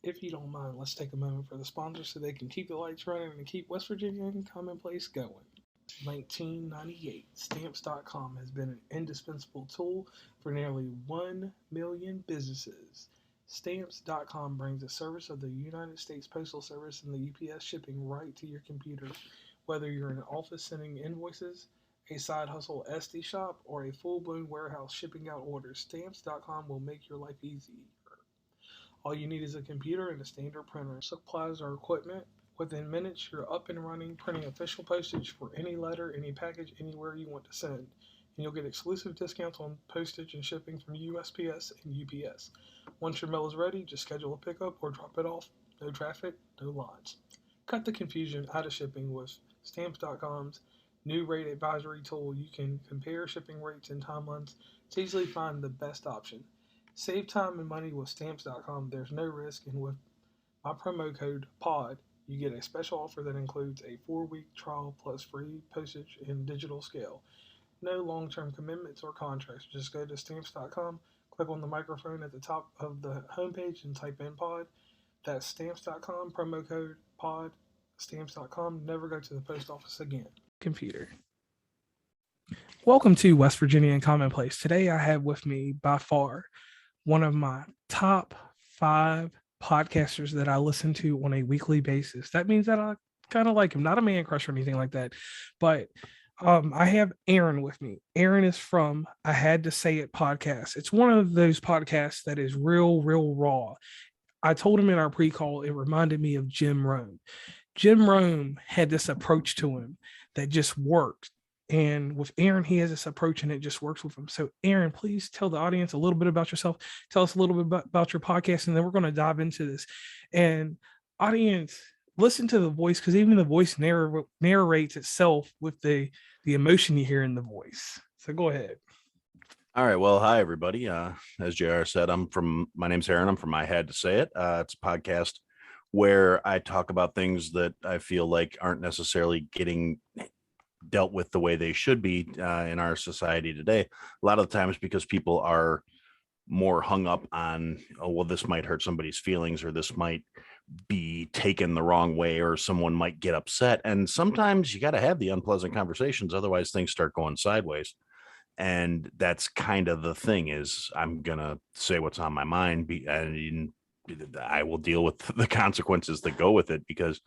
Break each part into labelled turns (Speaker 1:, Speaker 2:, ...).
Speaker 1: If you don't mind, let's take a moment for the sponsors so they can keep the lights running and keep West Virginia and Commonplace going. 1998, Stamps.com has been an indispensable tool for nearly 1 million businesses. Stamps.com brings the service of the United States Postal Service and the UPS shipping right to your computer. Whether you're in an office sending invoices, a side hustle SD shop, or a full blown warehouse shipping out orders, Stamps.com will make your life easier. All you need is a computer and a standard printer, supplies or equipment. Within minutes, you're up and running, printing official postage for any letter, any package, anywhere you want to send. And you'll get exclusive discounts on postage and shipping from USPS and UPS. Once your mail is ready, just schedule a pickup or drop it off. No traffic, no lines. Cut the confusion out of shipping with Stamps.com's new rate advisory tool. You can compare shipping rates and timelines to easily find the best option. Save time and money with Stamps.com. There's no risk, and with my promo code POD, you get a special offer that includes a 4-week trial plus free postage and digital scale. No long term commitments or contracts. Just go to Stamps.com, click on the microphone at the top of the homepage, and type in POD. That's Stamps.com, promo code POD. Stamps.com. Never go to the post office again. Computer. Welcome to West Virginia and Commonplace. Today I have with me by far one of my top 5 podcasters that I listen to on a weekly basis. That means that I kind of like him, not a man crush or anything like that, but I have Aaron with me. Aaron is from I Had to Say It podcast. It's one of those podcasts that is real raw. I told him in our pre-call, it reminded me of Jim Rome. Jim Rome had this approach to him that just worked. And with Aaron, he has this approach and it just works with him. So, Aaron, please tell the audience a little bit about yourself. Tell us a little bit about your podcast, and then we're going to dive into this. And, audience, listen to the voice, because even the voice narrates itself with the emotion you hear in the voice. So, go ahead.
Speaker 2: All right. Well, hi, everybody. As JR said, my name's Aaron. I'm from I Had to Say It. It's a podcast where I talk about things that I feel like aren't necessarily getting dealt with the way they should be in our society today. A lot of the times because people are more hung up on, oh, well, this might hurt somebody's feelings, or this might be taken the wrong way, or someone might get upset. And sometimes you got to have the unpleasant conversations. Otherwise things start going sideways. And that's kind of the thing, is I'm going to say what's on my mind, and I will deal with the consequences that go with it, because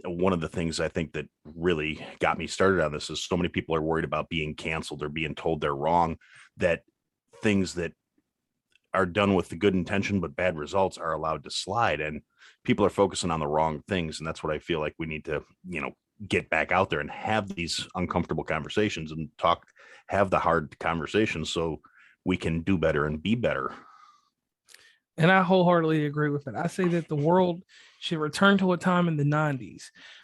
Speaker 2: one of the things I think that really got me started on this is so many people are worried about being canceled or being told they're wrong, that things that are done with the good intention but bad results are allowed to slide, and people are focusing on the wrong things. And that's what I feel like we need to, get back out there and have these uncomfortable conversations and have the hard conversations so we can do better and be better.
Speaker 1: And I wholeheartedly agree with it. I say that the world should return to a time in the 90s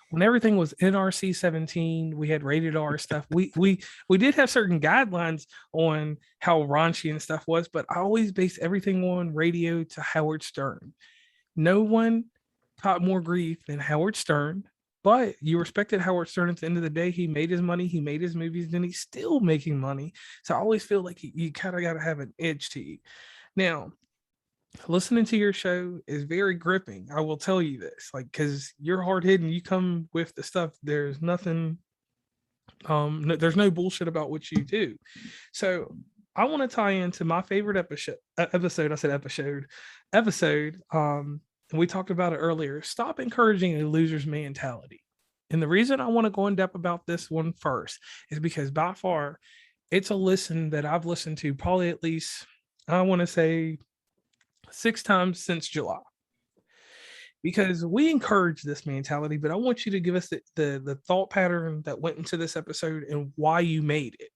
Speaker 1: when everything was NRC 17. We had rated R stuff. We did have certain guidelines on how raunchy and stuff was, but I always based everything on radio to Howard Stern. No one caught more grief than Howard Stern, but you respected Howard Stern at the end of the day. He made his money, he made his movies, and he's still making money. So I always feel like you kind of got to have an edge to you. Now, listening to your show is very gripping. I will tell you this, because you're hard hitting. You come with the stuff. There's nothing. There's no bullshit about what you do. So I want to tie into my favorite episode. I said episode. And we talked about it earlier. Stop encouraging a loser's mentality. And the reason I want to go in depth about this one first is because by far, it's a listen that I've listened to probably at least, I want to say, 6 times since July, because we encourage this mentality. But I want you to give us the thought pattern that went into this episode and why you made it.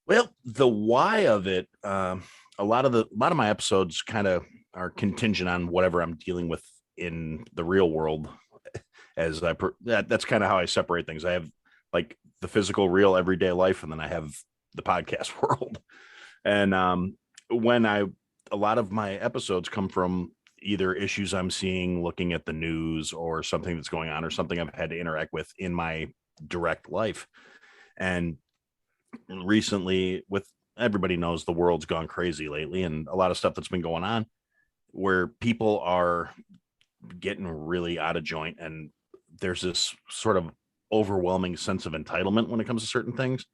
Speaker 2: Well, the why of it, a lot of my episodes kind of are contingent on whatever I'm dealing with in the real world. That's kind of how I separate things. I have like the physical, real, everyday life, and then I have the podcast world. And a lot of my episodes come from either issues I'm seeing, looking at the news, or something that's going on, or something I've had to interact with in my direct life. And recently, with everybody knows the world's gone crazy lately, and a lot of stuff that's been going on. where people are getting really out of joint, and there's this sort of overwhelming sense of entitlement when it comes to certain things.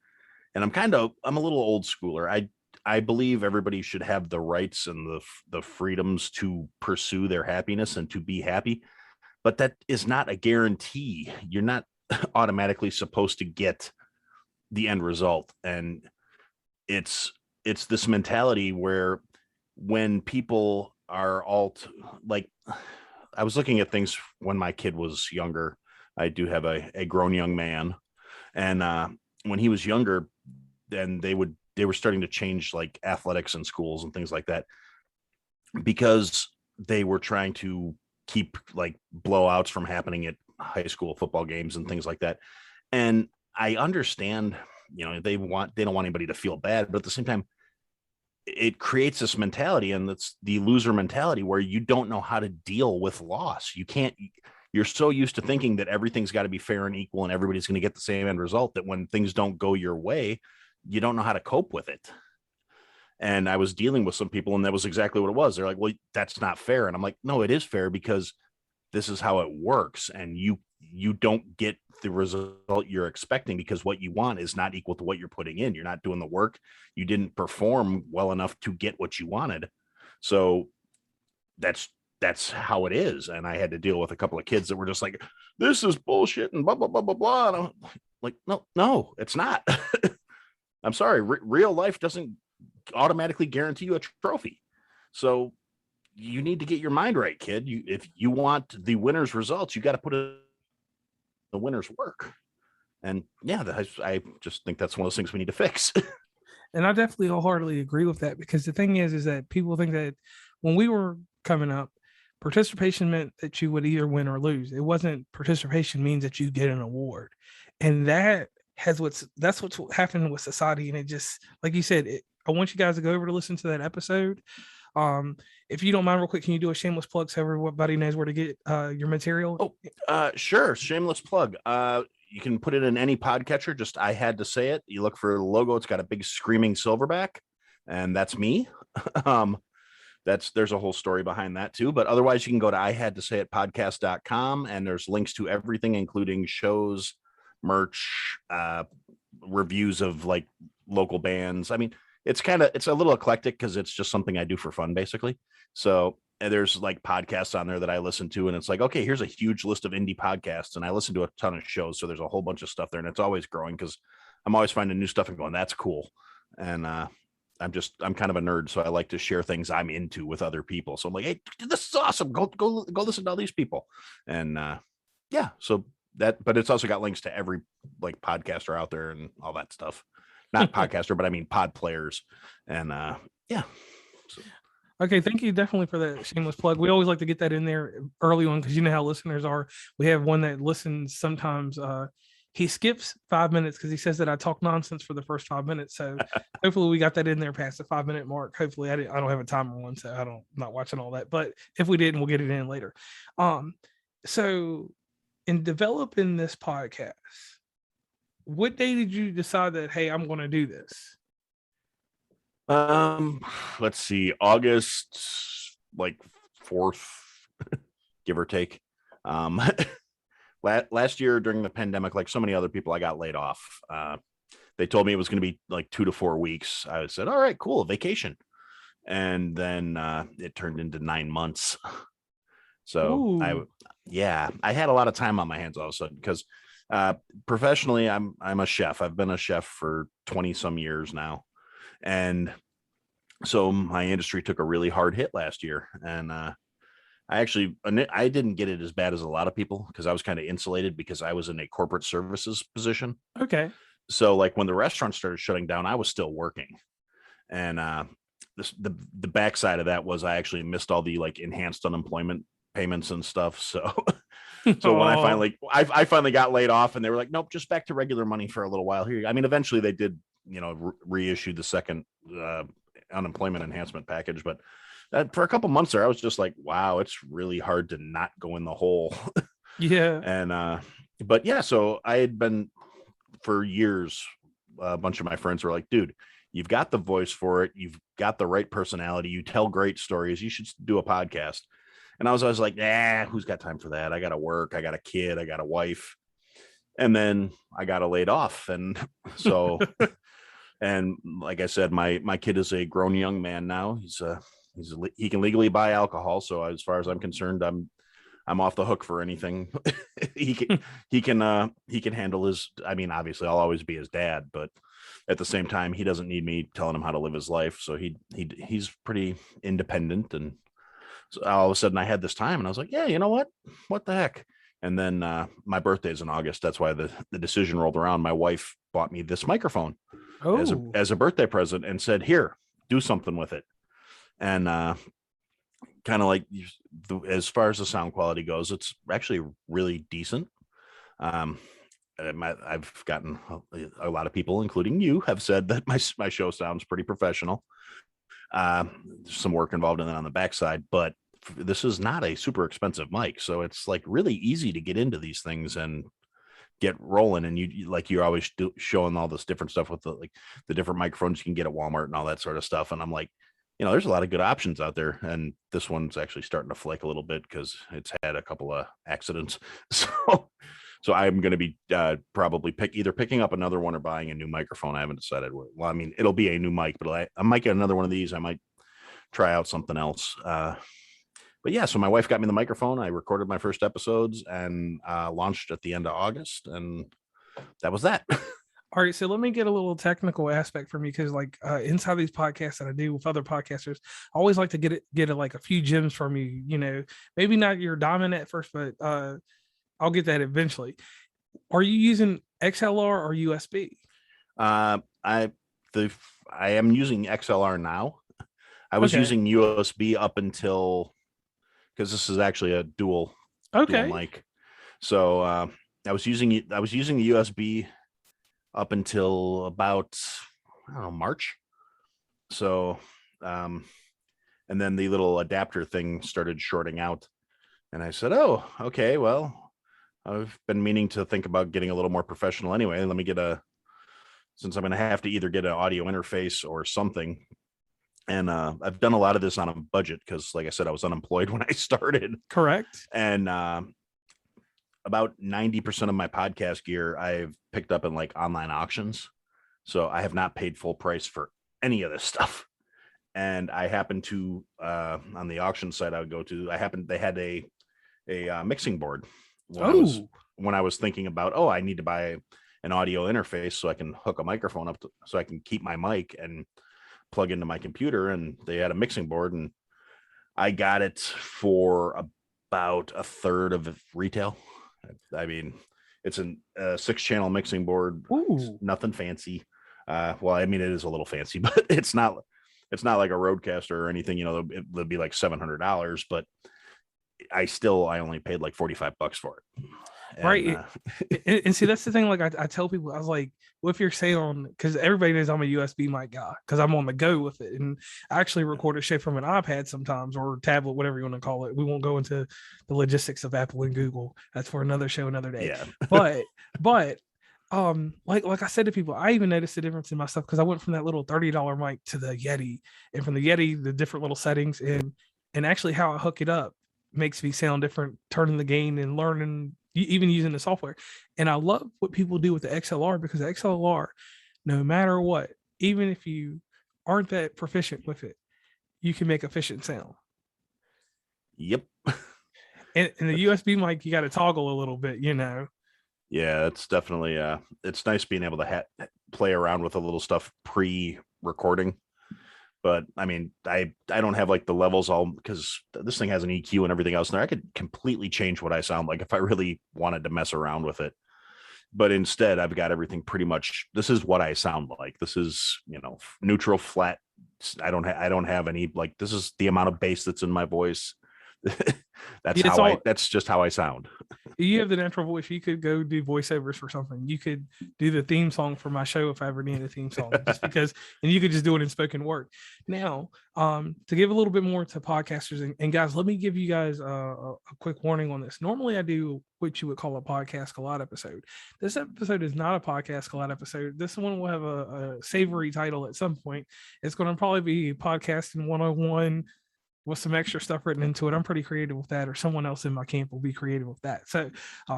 Speaker 2: And I'm a little old schooler. I believe everybody should have the rights and the freedoms to pursue their happiness and to be happy, but that is not a guarantee. You're not automatically supposed to get the end result. And it's this mentality where when people are like, I was looking at things when my kid was younger. I do have a grown young man, and when he was younger, then they were starting to change like athletics in schools and things like that, because they were trying to keep like blowouts from happening at high school football games and things like that. And I understand, they don't want anybody to feel bad, but at the same time, it creates this mentality, and it's the loser mentality, where you don't know how to deal with loss. You're so used to thinking that everything's got to be fair and equal and everybody's going to get the same end result, that when things don't go your way, you don't know how to cope with it. And I was dealing with some people, and that was exactly what it was. They're like, well, that's not fair. And I'm like, no, it is fair, because this is how it works. And you don't get the result you're expecting, because what you want is not equal to what you're putting in. You're not doing the work. You didn't perform well enough to get what you wanted. So that's how it is. And I had to deal with a couple of kids that were just like, this is bullshit and blah, blah, blah, blah, blah. And I'm like, no, it's not. I'm sorry. Real life doesn't automatically guarantee you a trophy. So you need to get your mind right, kid. If you want the winner's results, you got to put in the winner's work. And yeah, I just think that's one of those things we need to fix.
Speaker 1: And I definitely wholeheartedly agree with that, because the thing is that people think that when we were coming up, participation meant that you would either win or lose. It wasn't participation means that you get an award. And that's what's happened with society. And it just, like you said, I want you guys to go over to listen to that episode. If you don't mind, real quick, can you do a shameless plug so everybody knows where to get your material?
Speaker 2: Sure. Shameless plug. You can put it in any podcatcher. Just I Had to Say It. You look for the logo. It's got a big screaming silverback, and that's me. There's a whole story behind that too. But otherwise, you can go to ihadtosayitpodcast.com, and there's links to everything, including shows, merch, reviews of like local bands. I mean, it's a little eclectic because it's just something I do for fun, basically. So there's like podcasts on there that I listen to, and it's like, okay, here's a huge list of indie podcasts, and I listen to a ton of shows. So there's a whole bunch of stuff there, and it's always growing because I'm always finding new stuff and going, that's cool. And I'm kind of a nerd, so I like to share things I'm into with other people. So I'm like, hey, this is awesome. Go listen to all these people. And yeah, so but it's also got links to every like podcaster out there and all that stuff. Not podcaster, but I mean pod players. And yeah. So.
Speaker 1: Okay, thank you definitely for that shameless plug. We always like to get that in there early on, because you know how listeners are. We have one that listens sometimes. He skips 5 minutes because he says that I talk nonsense for the first 5 minutes. So hopefully we got that in there past the 5 minute mark. Hopefully I don't have a timer one, so I'm not watching all that. But if we didn't, we'll get it in later. So in developing this podcast, what day did you decide that, hey, I'm going to do this?
Speaker 2: Let's see, August like 4th, give or take. Last year during the pandemic, like so many other people, I got laid off. They told me it was going to be like 2 to 4 weeks. I said, all right, cool, vacation. And then it turned into 9 months. So I had a lot of time on my hands all of a sudden, because professionally, I'm a chef. I've been a chef for 20 some years now. And so my industry took a really hard hit last year. And I didn't get it as bad as a lot of people, because I was kind of insulated because I was in a corporate services position.
Speaker 1: Okay.
Speaker 2: So like when the restaurant started shutting down, I was still working. And the backside of that was I actually missed all the like enhanced unemployment payments and stuff. So when I finally got laid off, and they were like, nope, just back to regular money for a little while here. I mean, eventually they did, reissue the second unemployment enhancement package, but for a couple months there, I was just like, wow, it's really hard to not go in the hole.
Speaker 1: Yeah.
Speaker 2: And but yeah, so I had been for years, a bunch of my friends were like, dude, you've got the voice for it. You've got the right personality. You tell great stories. You should do a podcast. And I was always like, who's got time for that? I got to work. I got a kid. I got a wife. And then I got laid off. And so, and like I said, my kid is a grown young man now. He can legally buy alcohol. So as far as I'm concerned, I'm off the hook for anything. he can handle his, I mean, obviously I'll always be his dad, but at the same time, he doesn't need me telling him how to live his life. So he's pretty independent. And so all of a sudden I had this time and I was like, yeah, you know what the heck? And then my birthday is in August. That's why the decision rolled around. My wife bought me this microphone as a birthday present and said, here, do something with it. And kind of like as far as the sound quality goes, it's actually really decent. I've gotten a lot of people, including you, have said that my show sounds pretty professional. There's some work involved in it on the backside, but this is not a super expensive mic. So it's like really easy to get into these things and get rolling. And you're always showing all this different stuff with the different microphones you can get at Walmart and all that sort of stuff. And I'm like, there's a lot of good options out there. And this one's actually starting to flake a little bit because it's had a couple of accidents. So I'm going to be probably picking up another one or buying a new microphone. I haven't decided. Well, I mean, it'll be a new mic, but I might get another one of these. I might try out something else. But yeah, so my wife got me the microphone. I recorded my first episodes and launched at the end of August. And that was that.
Speaker 1: All right, so let me get a little technical aspect from you because, like, inside these podcasts that I do with other podcasters, I always like to get like a few gems from you. Maybe not your diamond at first, but I'll get that eventually. Are you using XLR or USB?
Speaker 2: I am using XLR now. I was using USB up until, because this is actually a dual mic. So I was using the USB up until about, I don't know, March. So, and then the little adapter thing started shorting out. And I said, oh, okay, well, I've been meaning to think about getting a little more professional anyway. Let me since I'm going to have to either get an audio interface or something. And I've done a lot of this on a budget because, like I said, I was unemployed when I started.
Speaker 1: Correct.
Speaker 2: And about 90% of my podcast gear I've picked up in like online auctions. So I have not paid full price for any of this stuff. And I happened to, on the auction site I would go to, they had a mixing board when I was thinking about, I need to buy an audio interface so I can hook a microphone up so I can keep my mic and plug into my computer. And they had a mixing board and I got it for about a third of retail. I mean, it's a 6-channel mixing board. It's nothing fancy. Well, I mean, it is a little fancy, but it's not like a Rodecaster or anything, it'll be like $700, but I only paid like $45 for it. And,
Speaker 1: right. And see, that's the thing. Like I tell people, I was like, well, if you're saying, because everybody knows I'm a USB mic guy because I'm on the go with it. And I actually record a show from an iPad sometimes or tablet, whatever you want to call it. We won't go into the logistics of Apple and Google. That's for another show, another day.
Speaker 2: Yeah.
Speaker 1: but like I said to people, I even noticed the difference in my stuff because I went from that little $30 mic to the Yeti, and from the Yeti, the different little settings and actually how I hook it up makes me sound different, turning the gain and learning, even using the software. And I love what people do with the XLR because the XLR, no matter what, even if you aren't that proficient with it, you can make efficient sound.
Speaker 2: Yep.
Speaker 1: And the USB mic, you got to toggle a little bit,
Speaker 2: Yeah, it's definitely it's nice being able to play around with a little stuff pre-recording. But I mean, I don't have like the levels all because this thing has an EQ and everything else in there. I could completely change what I sound like if I really wanted to mess around with it. But instead, I've got everything pretty much. This is what I sound like. This is, neutral, flat. I don't have any, like, this is the amount of bass that's in my voice. That's just how I sound.
Speaker 1: You have the natural voice. You could go do voiceovers for something. You could do the theme song for my show if I ever needed a theme song, just because, and you could just do it in spoken word. Now, to give a little bit more to podcasters, and guys, let me give you guys a quick warning on this. Normally, I do what you would call a podcast collide episode. This episode is not a podcast collide episode. This one will have a savory title at some point. It's going to probably be Podcasting 101 with some extra stuff written into it. I'm pretty creative with that, or someone else in my camp will be creative with that. So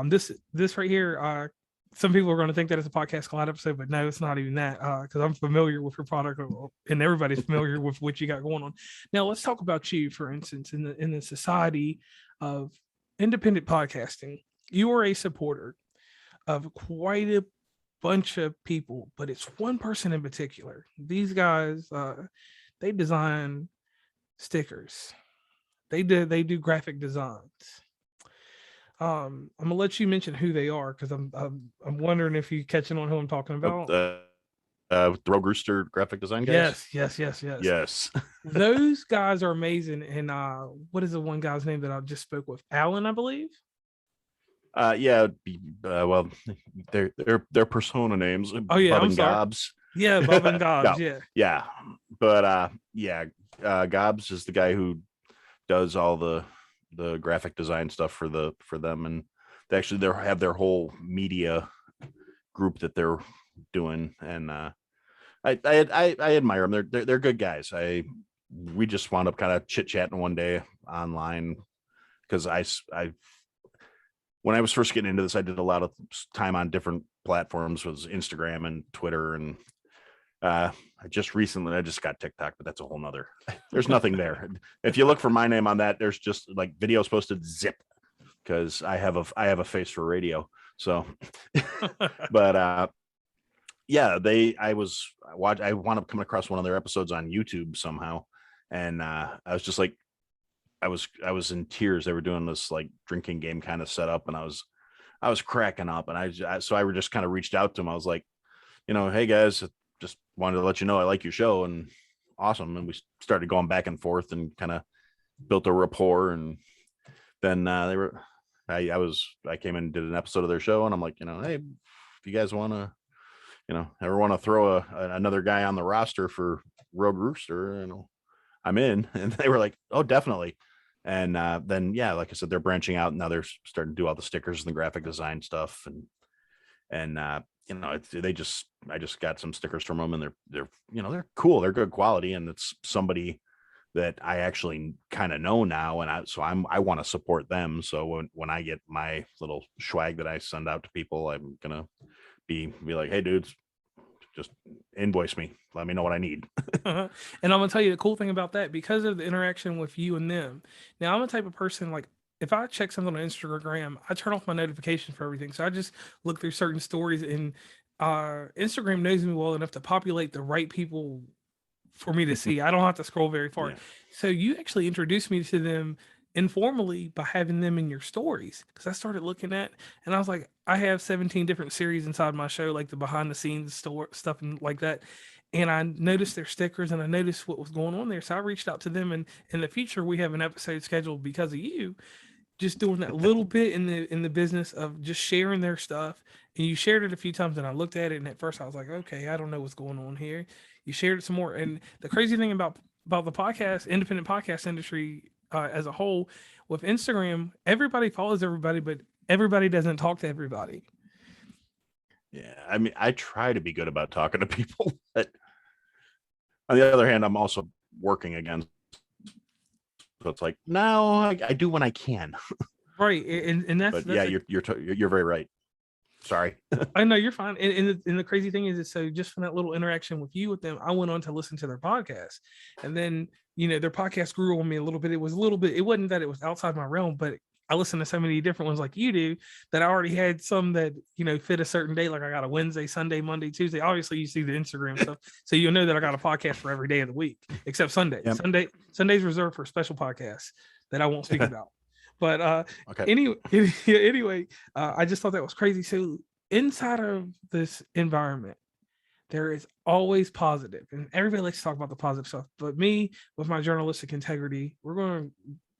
Speaker 1: this right here, some people are going to think that it's a podcast collide episode, but no, it's not even that, because I'm familiar with your product and everybody's familiar with what you got going on. Now let's talk about you, for instance, in the society of independent podcasting. You are a supporter of quite a bunch of people, but it's one person in particular. These guys, they design stickers. They do graphic designs. I'm gonna let you mention who they are, because I'm wondering if you catching on who I'm talking about.
Speaker 2: The Rogue Rooster graphic design guys.
Speaker 1: Yes. Those guys are amazing. And what is the one guy's name that I just spoke with? Alan, I believe.
Speaker 2: Well, their persona names.
Speaker 1: Oh yeah,
Speaker 2: Bob
Speaker 1: I'm
Speaker 2: and
Speaker 1: sorry.
Speaker 2: Gobs.
Speaker 1: Yeah, Bob and Gobs.
Speaker 2: No, yeah, but Gobs is the guy who does all the graphic design stuff for them, and they have their whole media group that they're doing, and I admire them. They're good guys. We just wound up kind of chit chatting one day online, because I when I was first getting into this, I did a lot of time on different platforms, was Instagram and Twitter, and I just got TikTok, but that's a whole nother. There's nothing there. If you look for my name on that, there's just like videos posted zip, because I have a face for radio. So, but I wound up coming across one of their episodes on YouTube somehow, and I was just like, I was in tears. They were doing this like drinking game kind of setup, and I was cracking up, and I just kind of reached out to them. I was like, hey guys, just wanted to let you know I like your show, and awesome. And we started going back and forth and kind of built a rapport. And then I came in and did an episode of their show, and I'm like, hey, if you guys want to, ever want to throw another guy on the roster for Rogue Rooster, I'm in. And they were like, oh, definitely. And then, like I said, they're branching out, and now they're starting to do all the stickers and the graphic design stuff. And I just got some stickers from them, and they're cool. They're good quality. And it's somebody that I actually kind of know now. And I want to support them. So when I get my little swag that I send out to people, I'm going to be like, hey dudes, just invoice me. Let me know what I need.
Speaker 1: And I'm gonna tell you the cool thing about that, because of the interaction with you and them. Now, I'm the type of person, like, if I check something on Instagram, I turn off my notifications for everything. So I just look through certain stories, and Instagram knows me well enough to populate the right people for me to see. I don't have to scroll very far. Yeah. So you actually introduced me to them informally by having them in your stories, because I started looking at, and I was like, I have 17 different series inside my show, like the behind the scenes stuff and like that. And I noticed their stickers, and I noticed what was going on there. So I reached out to them, and in the future we have an episode scheduled because of you, just doing that little bit in the business of just sharing their stuff. And you shared it a few times, and I looked at it, and at first I was like, okay, I don't know what's going on here. You shared it some more. And the crazy thing about the independent podcast industry as a whole, with Instagram, everybody follows everybody, but everybody doesn't talk to everybody.
Speaker 2: Yeah, I mean, I try to be good about talking to people, but on the other hand, I'm also working again. So it's like, no, I do when I can.
Speaker 1: Right, and that's
Speaker 2: you're very right. Sorry.
Speaker 1: I know, you're fine. And the crazy thing is so just from that little interaction with them, I went on to listen to their podcast, and then their podcast grew on me a little bit. It wasn't that it was outside my realm, but I listened to so many different ones like you do, that I already had some that fit a certain day. Like I got a Wednesday, Sunday, Monday, Tuesday. Obviously you see the Instagram stuff, so you'll know that I got a podcast for every day of the week except Sunday. Yep. Sunday's reserved for special podcasts that I won't speak about. But okay. Anyway, I just thought that was crazy. So inside of this environment, there is always positive, and everybody likes to talk about the positive stuff. But me, with my journalistic integrity, we're going to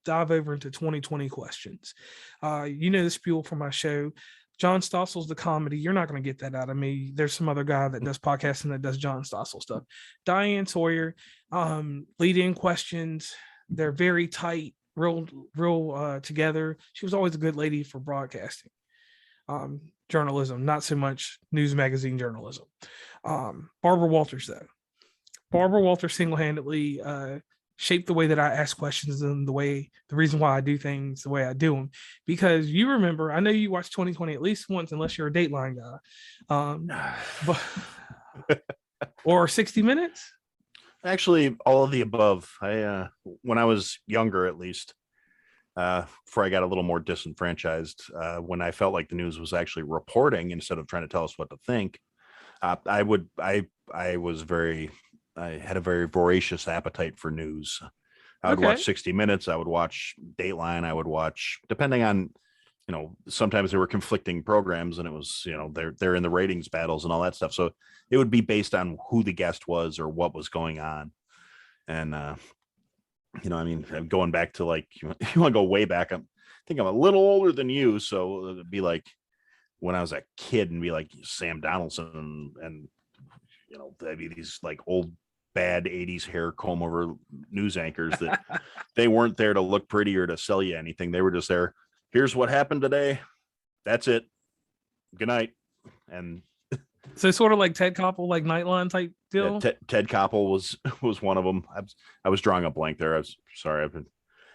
Speaker 1: dive over into 2020 questions. You know the spiel for my show. John Stossel's the comedy. You're not going to get that out of me. There's some other guy that does podcasting that does John Stossel stuff. Diane Sawyer, lead in questions. They're very tight, real together. She was always a good lady for broadcasting. Journalism, not so much news magazine journalism. Barbara Walters, though. Barbara Walters single-handedly shaped the way that I ask questions and the reason why I do things the way I do them. Because you remember, I know you watched 2020 at least once, unless you're a Dateline guy, or 60 Minutes.
Speaker 2: Actually, all of the above. I when I was younger, at least, before I got a little more disenfranchised, when I felt like the news was actually reporting instead of trying to tell us what to think, I had a very voracious appetite for news. I would watch 60 Minutes. I would watch Dateline. I would watch, depending on, sometimes there were conflicting programs, and it was, they're in the ratings battles and all that stuff. So it would be based on who the guest was or what was going on. And, going back to, like, you want to go way back. I think I'm a little older than you. So it'd be like when I was a kid and be like Sam Donaldson and that'd be these like old bad 80s hair comb over news anchors that they weren't there to look pretty or to sell you anything. They were just there. Here's what happened today. That's it. Good night. And
Speaker 1: so sort of like Ted Koppel, like Nightline type deal.
Speaker 2: Yeah, Ted Koppel was one of them. I was drawing a blank there. I was sorry. I've been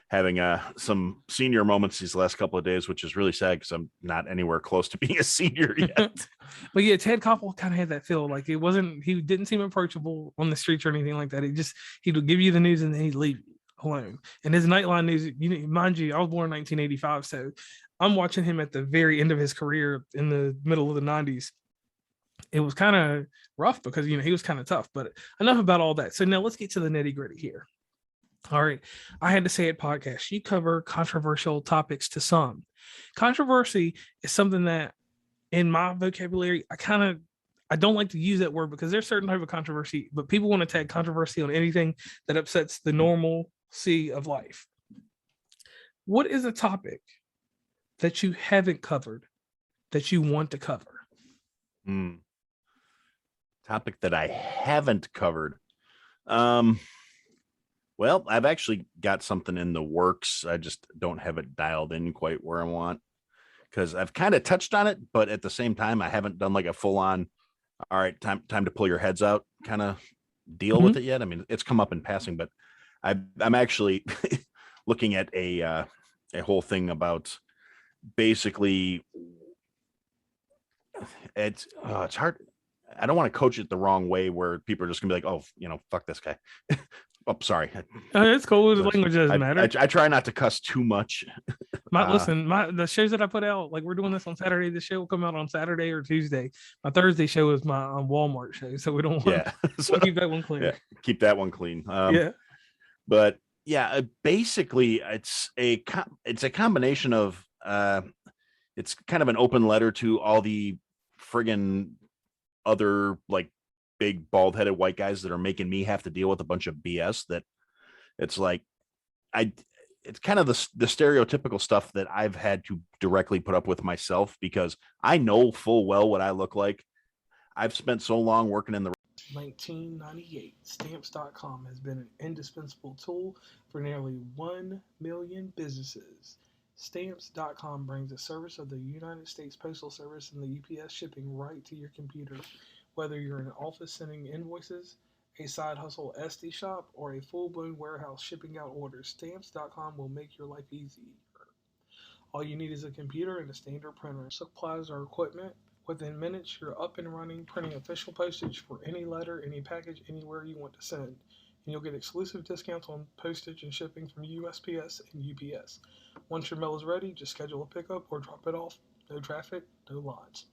Speaker 2: having some senior moments these last couple of days, which is really sad because I'm not anywhere close to being a senior yet.
Speaker 1: But yeah, Ted Koppel kind of had that feel. Like he didn't seem approachable on the streets or anything like that. He would give you the news and then he'd leave you alone. And his Nightline news, mind you, I was born in 1985, so I'm watching him at the very end of his career in the middle of the 90s. It was kind of rough because he was kind of tough. But enough about all that. So now let's get to the nitty gritty here. All right. I had to say it podcast. You cover controversial topics to some. Controversy is something that in my vocabulary, I don't like to use that word because there's certain type of controversy, but people want to tag controversy on anything that upsets the normalcy of life. What is a topic that you haven't covered that you want to cover?
Speaker 2: Topic that I haven't covered. Well, I've actually got something in the works. I just don't have it dialed in quite where I want because I've kind of touched on it, but at the same time, I haven't done like a full on, all right, time to pull your heads out kind of deal with it yet. I mean, it's come up in passing, but I'm actually looking at a whole thing about basically it's hard. I don't want to coach it the wrong way where people are just gonna be like, oh, fuck this guy. Oh, sorry.
Speaker 1: It's cool. The language doesn't matter.
Speaker 2: I try not to cuss too much.
Speaker 1: The shows that I put out, like we're doing this on Saturday. The show will come out on Saturday or Tuesday. My Thursday show is my Walmart show, so we don't want to keep that one clean.
Speaker 2: Yeah, keep that one clean. But yeah, basically, it's a combination of it's kind of an open letter to all the friggin' other like big bald-headed white guys that are making me have to deal with a bunch of BS that it's like it's kind of the stereotypical stuff that I've had to directly put up with myself because I know full well what I look like. I've spent so long working in the
Speaker 1: 1998, Stamps.com has been an indispensable tool for nearly 1 million businesses. Stamps.com brings the service of the United States Postal Service and the UPS shipping right to your computer. Whether you're in an office sending invoices, a side hustle Etsy shop, or a full-blown warehouse shipping out orders, Stamps.com will make your life easier. All you need is a computer and a standard printer. Supplies or equipment. Within minutes, you're up and running, printing official postage for any letter, any package, anywhere you want to send. And you'll get exclusive discounts on postage and shipping from USPS and UPS. Once your mail is ready, just schedule a pickup or drop it off. No traffic, no lines.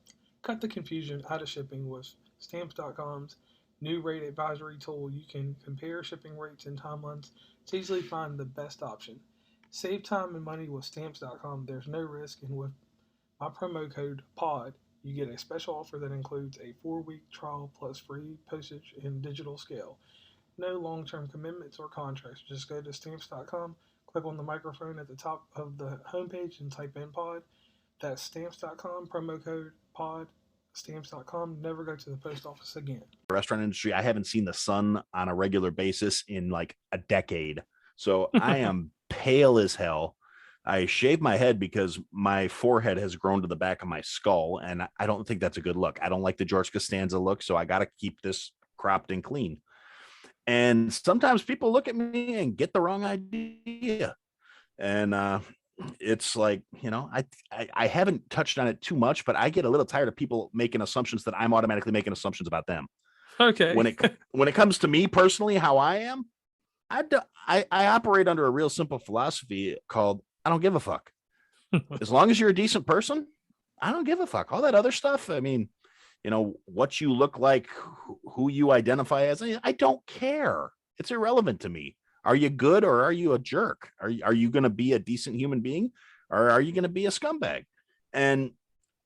Speaker 1: Cut the confusion out of shipping with Stamps.com's new rate advisory tool. You can compare shipping rates and timelines to easily find the best option. Save time and money with Stamps.com. There's no risk, and with my promo code POD, you get a special offer that includes a 4-week trial plus free postage and digital scale. No long-term commitments or contracts. Just go to Stamps.com, click on the microphone at the top of the homepage and type in pod. That's stamps.com, promo code pod, stamps.com. Never go to the post office again.
Speaker 2: Restaurant industry, I haven't seen the sun on a regular basis in like a decade. So I am pale as hell. I shave my head because my forehead has grown to the back of my skull, and I don't think that's a good look. I don't like the George Costanza look, so I got to keep this cropped and clean. And sometimes people look at me and get the wrong idea. And it's like, I haven't touched on it too much, but I get a little tired of people making assumptions that I'm automatically making assumptions about them.
Speaker 1: Okay.
Speaker 2: When it comes to me personally, how I am, I operate under a real simple philosophy called I don't give a fuck. As long as you're a decent person, I don't give a fuck. All that other stuff, I mean, what you look like, who you identify as, I don't care. It's irrelevant to me. Are you good or are you a jerk? Are you going to be a decent human being or are you going to be a scumbag? And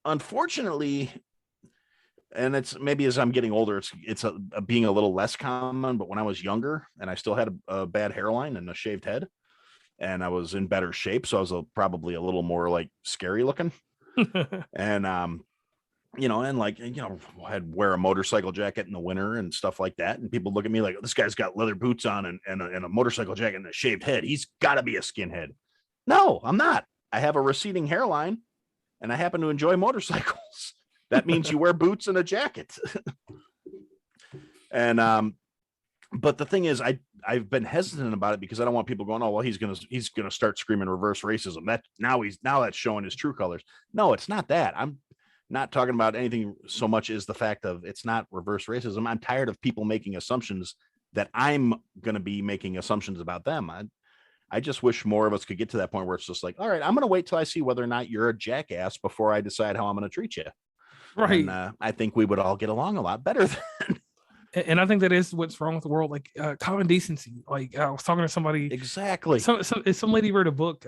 Speaker 2: unfortunately, and it's maybe as I'm getting older, it's being a little less common. But when I was younger and I still had a bad hairline and a shaved head and I was in better shape, so I was probably a little more like scary looking. And I'd wear a motorcycle jacket in the winter and stuff like that. And people look at me like, this guy's got leather boots on and a motorcycle jacket and a shaved head. He's got to be a skinhead. No, I'm not. I have a receding hairline and I happen to enjoy motorcycles. That means you wear boots and a jacket. And, but the thing is, I've been hesitant about it because I don't want people going, oh, well, he's going to start screaming reverse racism. Now that's showing his true colors. No, it's not that. I'm not talking about anything so much as the fact of it's not reverse racism. I'm tired of people making assumptions that I'm going to be making assumptions about them. I just wish more of us could get to that point where it's just like, all right, I'm going to wait till I see whether or not you're a jackass before I decide how I'm going to treat you.
Speaker 1: Right.
Speaker 2: And I think we would all get along a lot better then.
Speaker 1: And I think that is what's wrong with the world, like common decency. Like I was talking to somebody.
Speaker 2: Exactly.
Speaker 1: Some lady wrote a book.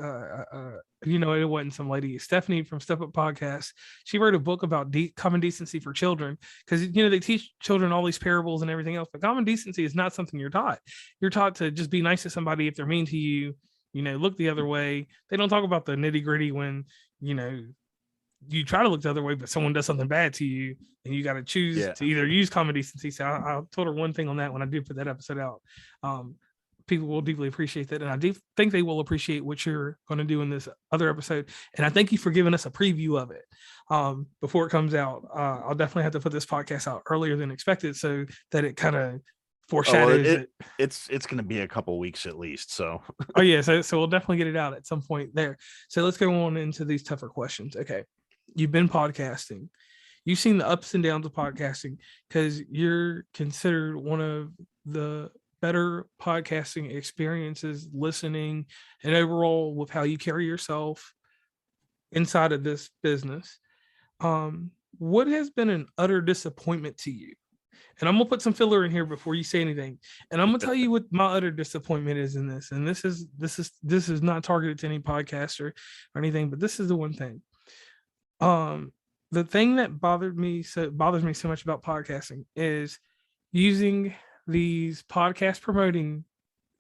Speaker 1: It wasn't some lady. Stephanie from Step Up Podcast. She wrote a book about common decency for children because they teach children all these parables and everything else. But common decency is not something you're taught. You're taught to just be nice to somebody if they're mean to you. Look the other way. They don't talk about the nitty gritty when you try to look the other way, but someone does something bad to you and you got to choose to either use common decency. So I told her one thing on that when I did put that episode out. People will deeply appreciate that. And I do think they will appreciate what you're going to do in this other episode. And I thank you for giving us a preview of it before it comes out. I'll definitely have to put this podcast out earlier than expected so that it kind of foreshadows it.
Speaker 2: It's going to be a couple weeks at least. So,
Speaker 1: oh yeah. So we'll definitely get it out at some point there. So let's go on into these tougher questions. Okay. You've been podcasting. You've seen the ups and downs of podcasting because you're considered one of the better podcasting experiences, listening, and overall with how you carry yourself inside of this business. What has been an utter disappointment to you? And I'm gonna put some filler in here before you say anything. And I'm gonna tell you what my utter disappointment is in this. And this is not targeted to any podcaster or anything, but this is the one thing. The thing that bothers me so much about podcasting is using these podcast promoting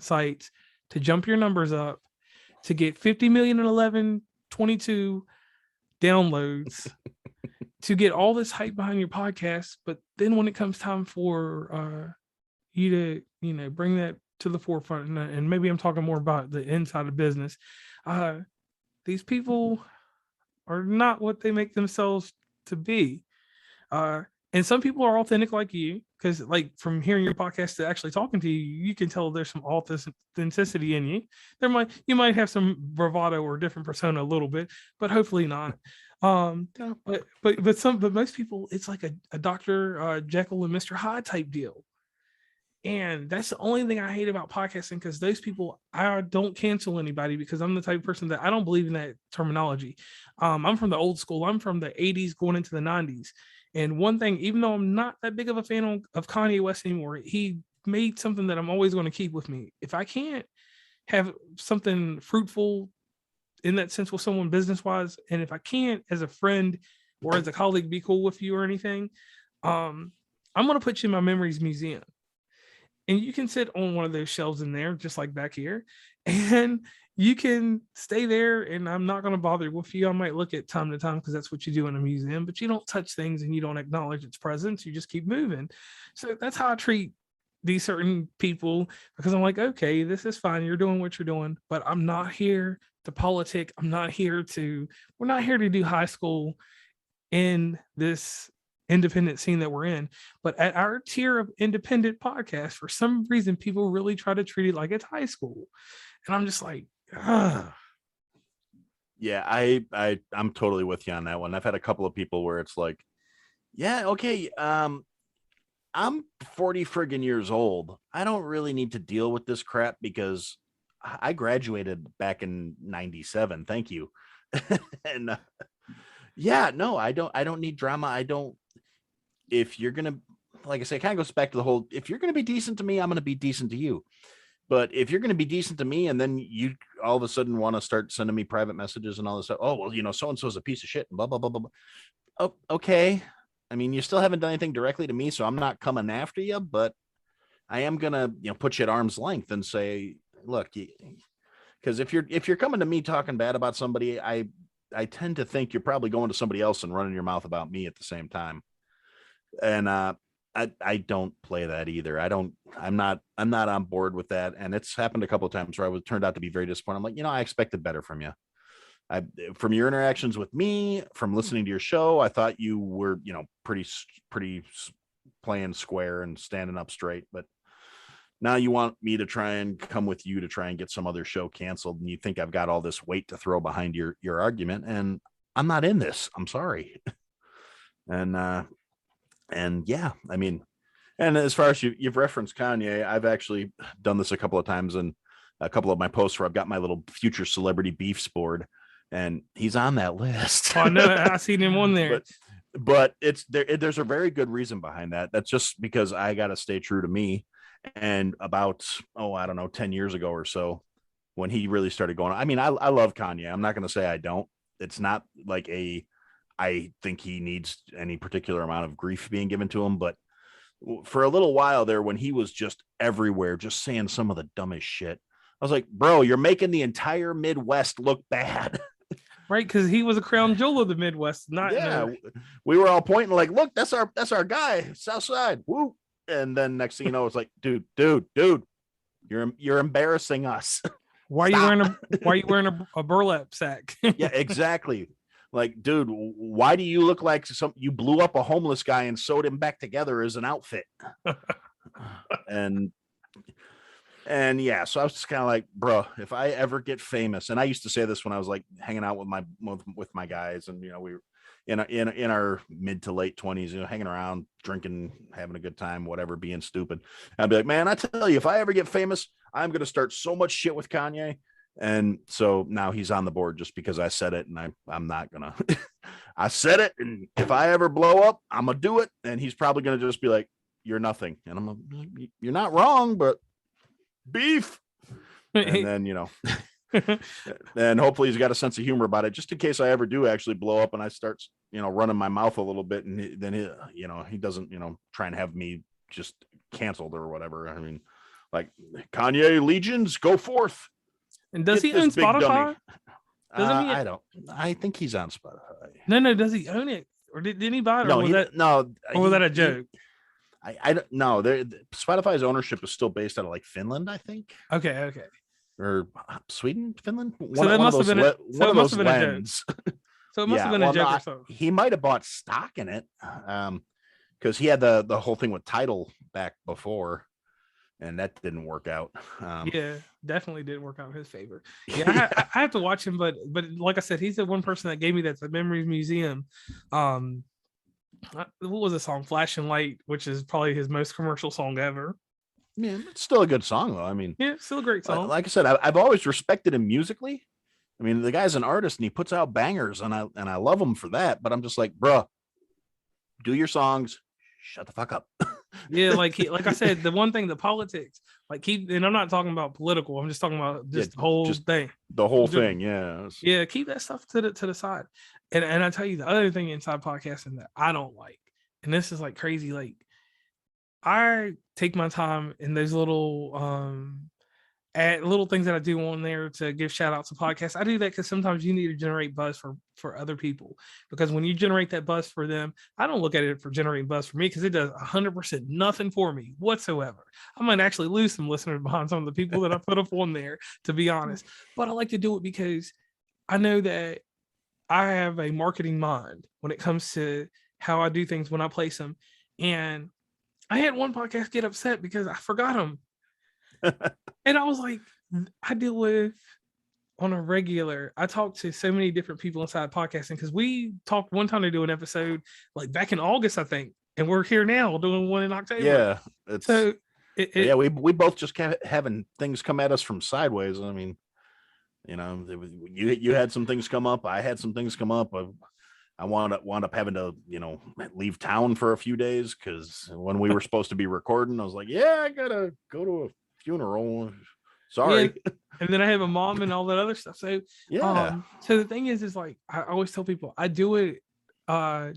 Speaker 1: sites to jump your numbers up to get 50 million and 1122 downloads to get all this hype behind your podcast. But then when it comes time for you to bring that to the forefront, and maybe I'm talking more about the inside of business, these people are not what they make themselves to be. And some people are authentic like you, because like from hearing your podcast to actually talking to you, you can tell there's some authenticity in you. You might have some bravado or different persona a little bit, but hopefully not. But most people, it's like a Dr. Jekyll and Mr. Hyde type deal. And that's the only thing I hate about podcasting, because those people, I don't cancel anybody because I'm the type of person that I don't believe in that terminology. I'm from the old school. I'm from the 80s going into the 90s. And one thing, even though I'm not that big of a fan of Kanye West anymore, he made something that I'm always going to keep with me. If I can't have something fruitful in that sense with someone business-wise, and if I can't as a friend or as a colleague be cool with you or anything, I'm going to put you in my memories museum. And you can sit on one of those shelves in there, just like back here. And you can stay there, and I'm not going to bother with you. I might look at time to time because that's what you do in a museum, but you don't touch things and you don't acknowledge its presence. You just keep moving. So that's how I treat these certain people, because I'm like, okay, this is fine. You're doing what you're doing, but I'm not here to politic. We're not here to do high school in this independent scene that we're in. But at our tier of independent podcast, for some reason, people really try to treat it like it's high school. And I'm just like, ugh.
Speaker 2: Yeah, I'm totally with you on that one. I've had a couple of people where it's like, yeah, okay, I'm 40 friggin' years old. I don't really need to deal with this crap because I graduated back in 97. Thank you. And yeah, no, I don't need drama. I don't, if you're going to, like I say, it kind of goes back to the whole, if you're going to be decent to me, I'm going to be decent to you. But if you're going to be decent to me and then you all of a sudden want to start sending me private messages and all this stuff, oh, well, you know, so-and-so is a piece of shit and blah, blah, blah, blah, blah. Oh, okay. I mean, you still haven't done anything directly to me, so I'm not coming after you, but I am going to, you know, put you at arm's length and say, look, because if you're coming to me talking bad about somebody, I tend to think you're probably going to somebody else and running your mouth about me at the same time. And I don't play that either. I'm not on board with that. And it's happened a couple of times where I was turned out to be very disappointed. I'm like, you know, I expected better from you. From your interactions with me, from listening to your show, I thought you were, you know, pretty playing square and standing up straight. But now you want me to try and come with you to try and get some other show canceled. And you think I've got all this weight to throw behind your argument. And I'm not in this. I'm sorry. And yeah, I mean, and as far as you've referenced Kanye, I've actually done this a couple of times in a couple of my posts where I've got my little future celebrity beefs board, and he's on that list.
Speaker 1: Oh, I know. I seen him on there.
Speaker 2: But it's there's a very good reason behind that. That's just because I got to stay true to me. And about, I don't know, 10 years ago or so, when he really started going, I mean, I love Kanye. I'm not going to say I don't. It's not like I think he needs any particular amount of grief being given to him, but for a little while there, when he was just everywhere, just saying some of the dumbest shit, I was like, bro, you're making the entire Midwest look bad.
Speaker 1: Right, because he was a crown jewel of the Midwest.
Speaker 2: We were all pointing like, look, that's our guy, South Side. Woo. And then next thing you know, it's like, dude, you're embarrassing us.
Speaker 1: Why are you wearing a burlap sack?
Speaker 2: Yeah, exactly. Like, dude, why do you look like you blew up a homeless guy and sewed him back together as an outfit? and yeah, so I was just kind of like, bro, if I ever get famous, and I used to say this when I was like hanging out with my guys, and you know, we were in our mid to late 20s, you know, hanging around, drinking, having a good time, whatever, being stupid. I'd be like, man, I tell you, if I ever get famous, I'm gonna start so much shit with Kanye. And so now he's on the board just because I said it, and I'm not gonna. I said it, and if I ever blow up, I'm gonna do it. And he's probably gonna just be like, "You're nothing," and I'm like, "You're not wrong, but beef." And then you know, and hopefully he's got a sense of humor about it, just in case I ever do actually blow up and I start, you know, running my mouth a little bit, and then he doesn't, you know, try and have me just canceled or whatever. I mean, like Kanye legions go forth.
Speaker 1: And does he own Spotify?
Speaker 2: I don't. I think he's on Spotify.
Speaker 1: No. Does he own it, or didn't he buy it? Or was that a joke?
Speaker 2: I don't know. Spotify's ownership is still based out of like Finland, I think.
Speaker 1: Okay.
Speaker 2: Or Sweden, Finland.
Speaker 1: So that must have been a joke. So it must have been a joke or so.
Speaker 2: He might have bought stock in it, because he had the whole thing with Tidal back before. And that didn't work out.
Speaker 1: Yeah, definitely didn't work out in his favor. Yeah, I have to watch him, but like I said, he's the one person that gave me that, the Memories Museum. What was the song? Flashing Light, which is probably his most commercial song ever.
Speaker 2: Yeah, it's still a good song though. I mean,
Speaker 1: yeah, still a great song.
Speaker 2: Like I said, I've always respected him musically. I mean, the guy's an artist and he puts out bangers, and I love him for that. But I'm just like, bruh, do your songs. Shut the fuck up.
Speaker 1: Yeah, like I said, the one thing, the politics, like and I'm not talking about political. I'm just talking about the whole thing.
Speaker 2: The whole thing, yeah.
Speaker 1: Yeah, keep that stuff to the side. And I tell you the other thing inside podcasting that I don't like, and this is like crazy. Like I take my time in those little at little things that I do on there to give shout outs to podcasts. I do that because sometimes you need to generate buzz for other people. Because when you generate that buzz for them, I don't look at it for generating buzz for me because it does 100% nothing for me whatsoever. I might actually lose some listeners behind some of the people that I put up on there, to be honest. But I like to do it because I know that I have a marketing mind when it comes to how I do things when I place them. And I had one podcast get upset because I forgot them. And I was like, I deal with on a regular. I talk to so many different people inside podcasting because we talked one time to do an episode like back in August, I think, and we're here now doing one in October.
Speaker 2: Yeah,
Speaker 1: so
Speaker 2: we both just kept having things come at us from sideways. I mean, you know, you had some things come up. I had some things come up. I wound up having to, you know, leave town for a few days because when we were supposed to be recording, I was like, yeah, I gotta go to a funeral. Sorry.
Speaker 1: Yeah. And then I have a mom and all that other stuff. So
Speaker 2: yeah.
Speaker 1: So the thing is like I always tell people I do it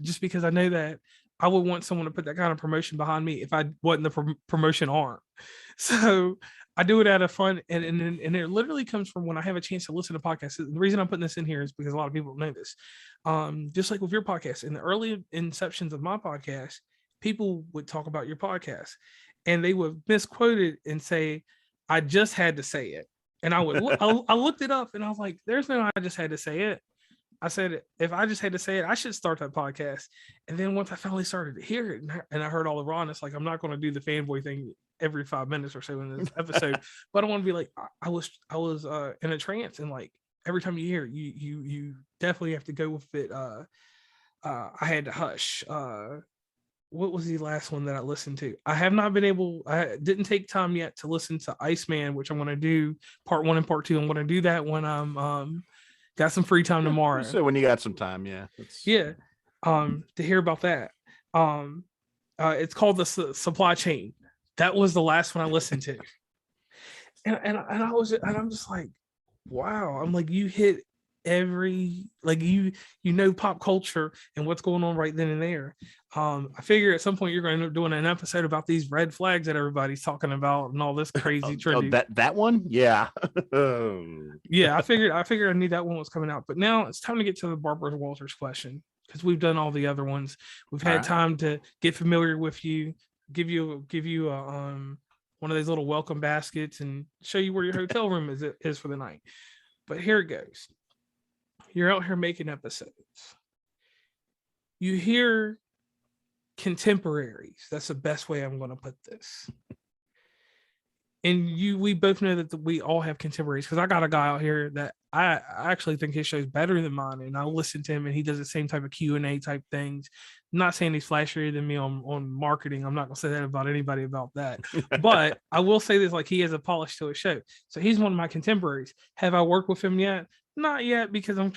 Speaker 1: just because I know that I would want someone to put that kind of promotion behind me if I wasn't the promotion arm. So I do it out of fun, and it literally comes from when I have a chance to listen to podcasts. The reason I'm putting this in here is because a lot of people don't know this. Just like with your podcast, in the early inceptions of my podcast, people would talk about your podcast, and they would misquote it and say, "I just had to say it." And I looked it up, and I was like, "There's no I just had to say it." I said, if I just had to say it, I should start that podcast. And then once I finally started to hear it and I heard all the rawness, like I'm not going to do the fanboy thing every 5 minutes or so in this episode, but I want to be like, I was in a trance, and like every time you hear it, you definitely have to go with it. I had to hush. What was the last one that I listened to? I have not been able, I didn't take time yet to listen to Iceman, which I'm going to do part 1 and part 2. I'm going to do that when I'm, got some free time tomorrow.
Speaker 2: So when you got some time, yeah.
Speaker 1: Yeah. To hear about that. It's called the Supply Chain. That was the last one I listened to. And I'm just like, wow. I'm like, you hit every, like you know pop culture and what's going on right then and there. I figure at some point you're going to end up doing an episode about these red flags that everybody's talking about and all this crazy trendy.
Speaker 2: That one, yeah.
Speaker 1: Yeah, I figured I knew that one was coming out, but now it's time to get to the Barbara Walters question because we've done all the other ones. We've had time to get familiar with you, give you one of these little welcome baskets and show you where your hotel room is for the night. But here it goes. You're out here making episodes. You hear contemporaries. That's the best way I'm going to put this. And we both know that we all have contemporaries because I got a guy out here that I actually think his show's better than mine, and I listen to him and he does the same type of Q&A type things. I'm not saying he's flashier than me on marketing. I'm not gonna say that about anybody about that. But I will say this, like he has a polish to his show. So he's one of my contemporaries. Have I worked with him yet? Not yet, because I'm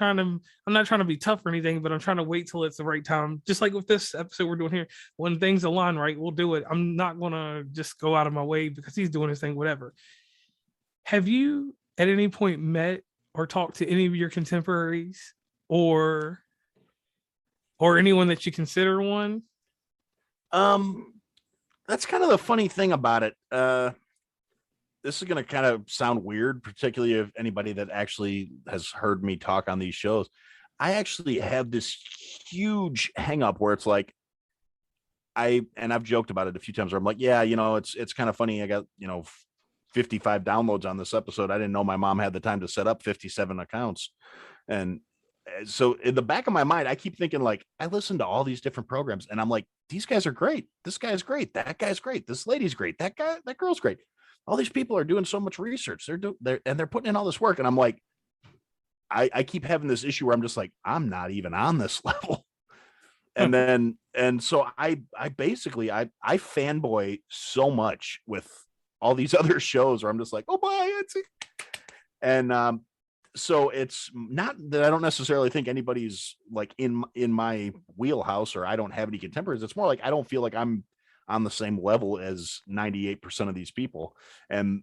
Speaker 1: not trying to be tough or anything, but I'm trying to wait till it's the right time. Just like with this episode we're doing here, when things align right, we'll do it. I'm not gonna just go out of my way because he's doing his thing, whatever. Have you at any point met or talked to any of your contemporaries or anyone that you consider one?
Speaker 2: That's kind of the funny thing about it. This is going to kind of sound weird, particularly if anybody that actually has heard me talk on these shows. I actually have this huge hang up where it's like, I've joked about it a few times where I'm like, yeah, it's kind of funny. I got, 55 downloads on this episode. I didn't know my mom had the time to set up 57 accounts. And so in the back of my mind, I keep thinking like, I listen to all these different programs and I'm like, these guys are great. This guy's great. That guy's great. This lady's great. That girl's great. All these people are doing so much research. They're putting in all this work. And I'm like, I keep having this issue where I'm just like, I'm not even on this level. And so I basically fanboy so much with all these other shows where I'm just like, oh boy, and so it's not that I don't necessarily think anybody's like in my wheelhouse or I don't have any contemporaries. It's more like I don't feel like I'm on the same level as 98% of these people. And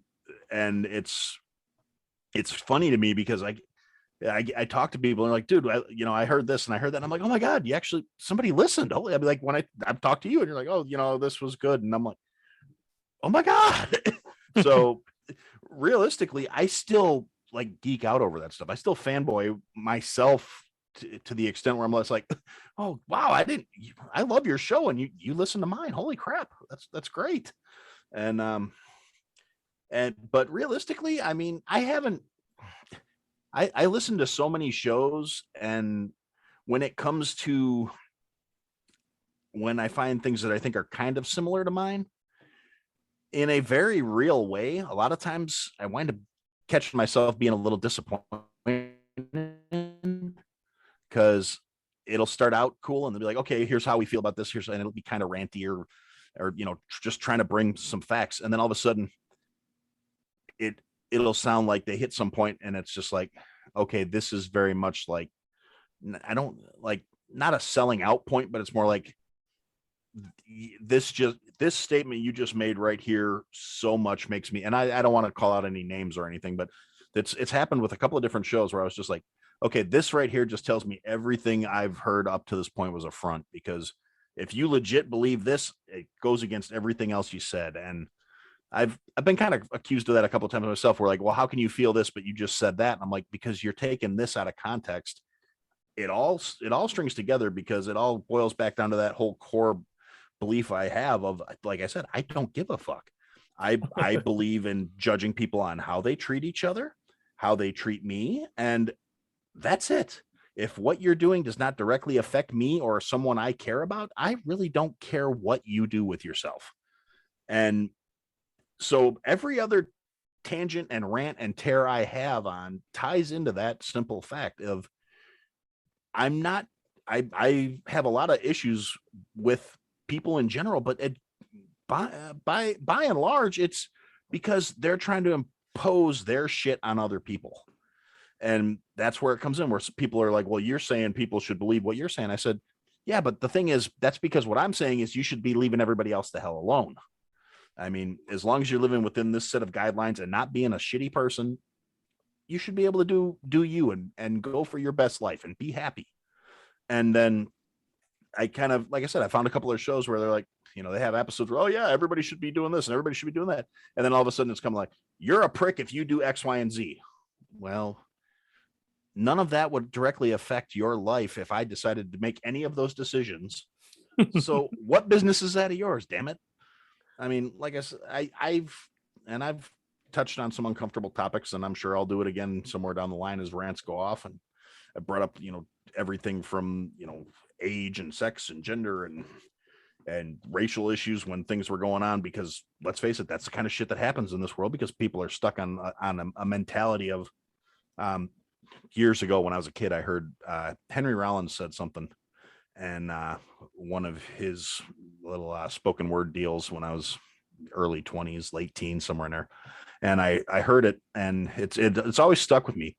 Speaker 2: it's funny to me because I talk to people and like, dude, I heard this and I heard that. And I'm like, oh my God, somebody listened. Oh, I'd be like, when I've talked to you and you're like, oh, this was good. And I'm like, oh my God. So realistically, I still like geek out over that stuff. I still fanboy myself to the extent where I'm less like, oh wow, I love your show and you listen to mine. Holy crap, that's great. And but realistically, I mean, I listen to so many shows, and when it comes to when I find things that I think are kind of similar to mine in a very real way, a lot of times I wind up catching myself being a little disappointed because it'll start out cool and they'll be like, okay, here's how we feel about this. And it'll be kind of ranty or, just trying to bring some facts. And then all of a sudden it'll sound like they hit some point and it's just like, okay, this is very much like, I don't like, not a selling out point, but it's more like this statement you just made right here so much makes me, and I don't want to call out any names or anything, but it's happened with a couple of different shows where I was just like, okay, this right here just tells me everything I've heard up to this point was a front, because if you legit believe this, it goes against everything else you said. And I've been kind of accused of that a couple of times myself. Where like, well, how can you feel this, but you just said that? And I'm like, because you're taking this out of context. It all strings together, because it all boils back down to that whole core belief I have of, like I said, I don't give a fuck. I believe in judging people on how they treat each other, how they treat me, and that's it. If what you're doing does not directly affect me or someone I care about, I really don't care what you do with yourself. And so every other tangent and rant and tear I have on ties into that simple fact of I have a lot of issues with people in general, but by and large, it's because they're trying to impose their shit on other people. And that's where it comes in, where people are like, well, you're saying people should believe what you're saying. I said, yeah, but the thing is, that's because what I'm saying is you should be leaving everybody else the hell alone. I mean, as long as you're living within this set of guidelines and not being a shitty person, you should be able to do you and go for your best life and be happy. And then I kind of, like I said, I found a couple of shows where they're like, they have episodes where, oh yeah, everybody should be doing this and everybody should be doing that. And then all of a sudden it's come like, you're a prick if you do X, Y, and Z. Well, none of that would directly affect your life if I decided to make any of those decisions. So what business is that of yours? Damn it. I mean, like I said, I've touched on some uncomfortable topics, and I'm sure I'll do it again somewhere down the line as rants go off. And I brought up, everything from, age and sex and gender and racial issues when things were going on, because let's face it, that's the kind of shit that happens in this world, because people are stuck on a mentality of, years ago when I was a kid, I heard Henry Rollins said something, and one of his little spoken word deals when I was early 20s, late teens, somewhere in there. And I heard it, and it's always stuck with me.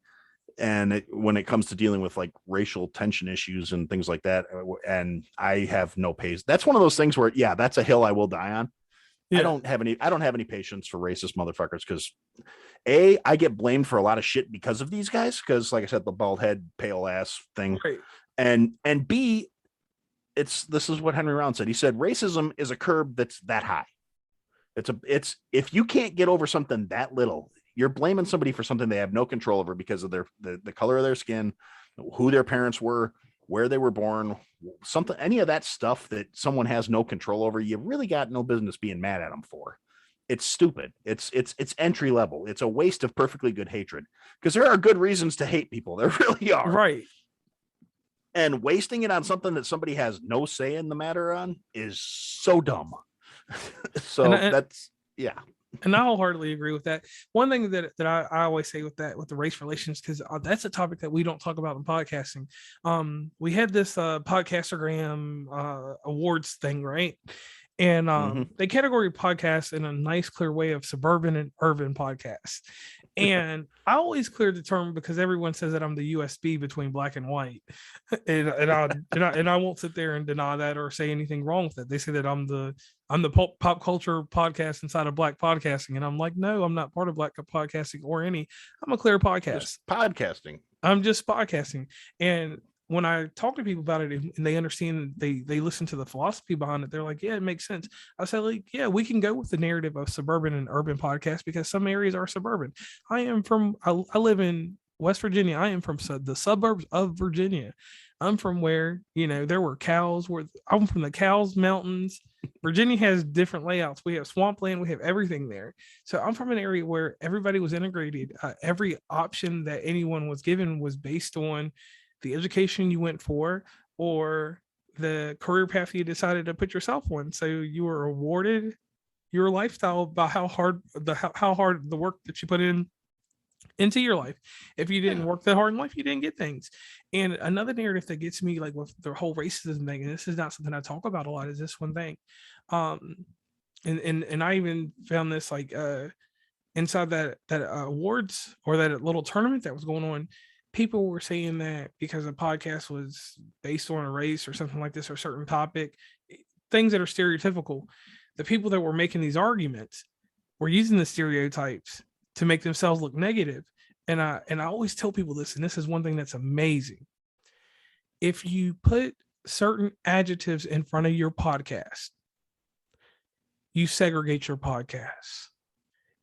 Speaker 2: And when it comes to dealing with like racial tension issues and things like that, and I have no patience. That's one of those things where, yeah, that's a hill I will die on. Yeah. I don't have any patience for racist motherfuckers, because I get blamed for a lot of shit because of these guys. Because like I said, the bald head, pale ass thing. Right. And B, this is what Henry Rollins said. He said, racism is a curb that's that high. It's if you can't get over something that little, you're blaming somebody for something they have no control over because of the color of their skin, who their parents were, where they were born, something, any of that stuff that someone has no control over. You really got no business being mad at them for. It's stupid. It's entry level. It's a waste of perfectly good hatred, because there are good reasons to hate people. There really are.
Speaker 1: Right.
Speaker 2: And wasting it on something that somebody has no say in the matter on is so dumb. So that's, yeah.
Speaker 1: And I wholeheartily agree with that. One thing that I always say with the race relations, because that's a topic that we don't talk about in podcasting. We had this Podcastagram awards thing, right? And they category podcasts in a nice, clear way of suburban and urban podcasts. And I always clear the term, because everyone says that I'm the USB between black and white, and I won't sit there and deny that or say anything wrong with it. They say that I'm the pop culture podcast inside of black podcasting, and I'm like, no, I'm not part of black podcasting or any. I'm a clear podcast.
Speaker 2: Just podcasting.
Speaker 1: I'm just podcasting, and when I talk to people about it and they understand, they listen to the philosophy behind it, they're like, yeah, it makes sense. I said, like, yeah, we can go with the narrative of suburban and urban podcasts because some areas are suburban. I live in West Virginia. I am from the suburbs of Virginia. I'm from where, there were cows. I'm from the cows mountains. Virginia has different layouts. We have swampland. We have everything there. So I'm from an area where everybody was integrated. Every option that anyone was given was based on the education you went for or the career path you decided to put yourself on. So you were awarded your lifestyle by how hard the work that you put into your life. If you didn't work that hard in life, you didn't get things. And another narrative that gets me, like with the whole racism thing, and this is not something I talk about a lot, is this one thing. And I even found this like inside that awards or that little tournament that was going on. People were saying that because the podcast was based on a race or something like this or a certain topic, things that are stereotypical, the people that were making these arguments were using the stereotypes to make themselves look negative. And I always tell people this, and this is one thing that's amazing. If you put certain adjectives in front of your podcast, you segregate your podcast.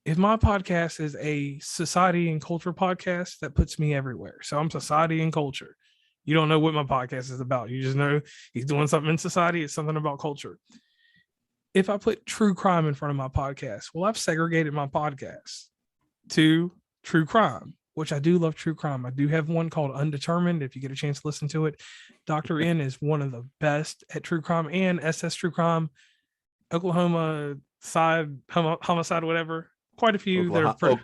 Speaker 1: If my podcast is a society and culture podcast, that puts me everywhere. So I'm society and culture. You don't know what my podcast is about. You just know he's doing something in society. It's something about culture. If I put true crime in front of my podcast, well, I've segregated my podcast to true crime, which I do love true crime. I do have one called Undetermined. If you get a chance to listen to it, Dr. N is one of the best at true crime, and SS True Crime, Oklahoma side, homicide, whatever. Quite a few.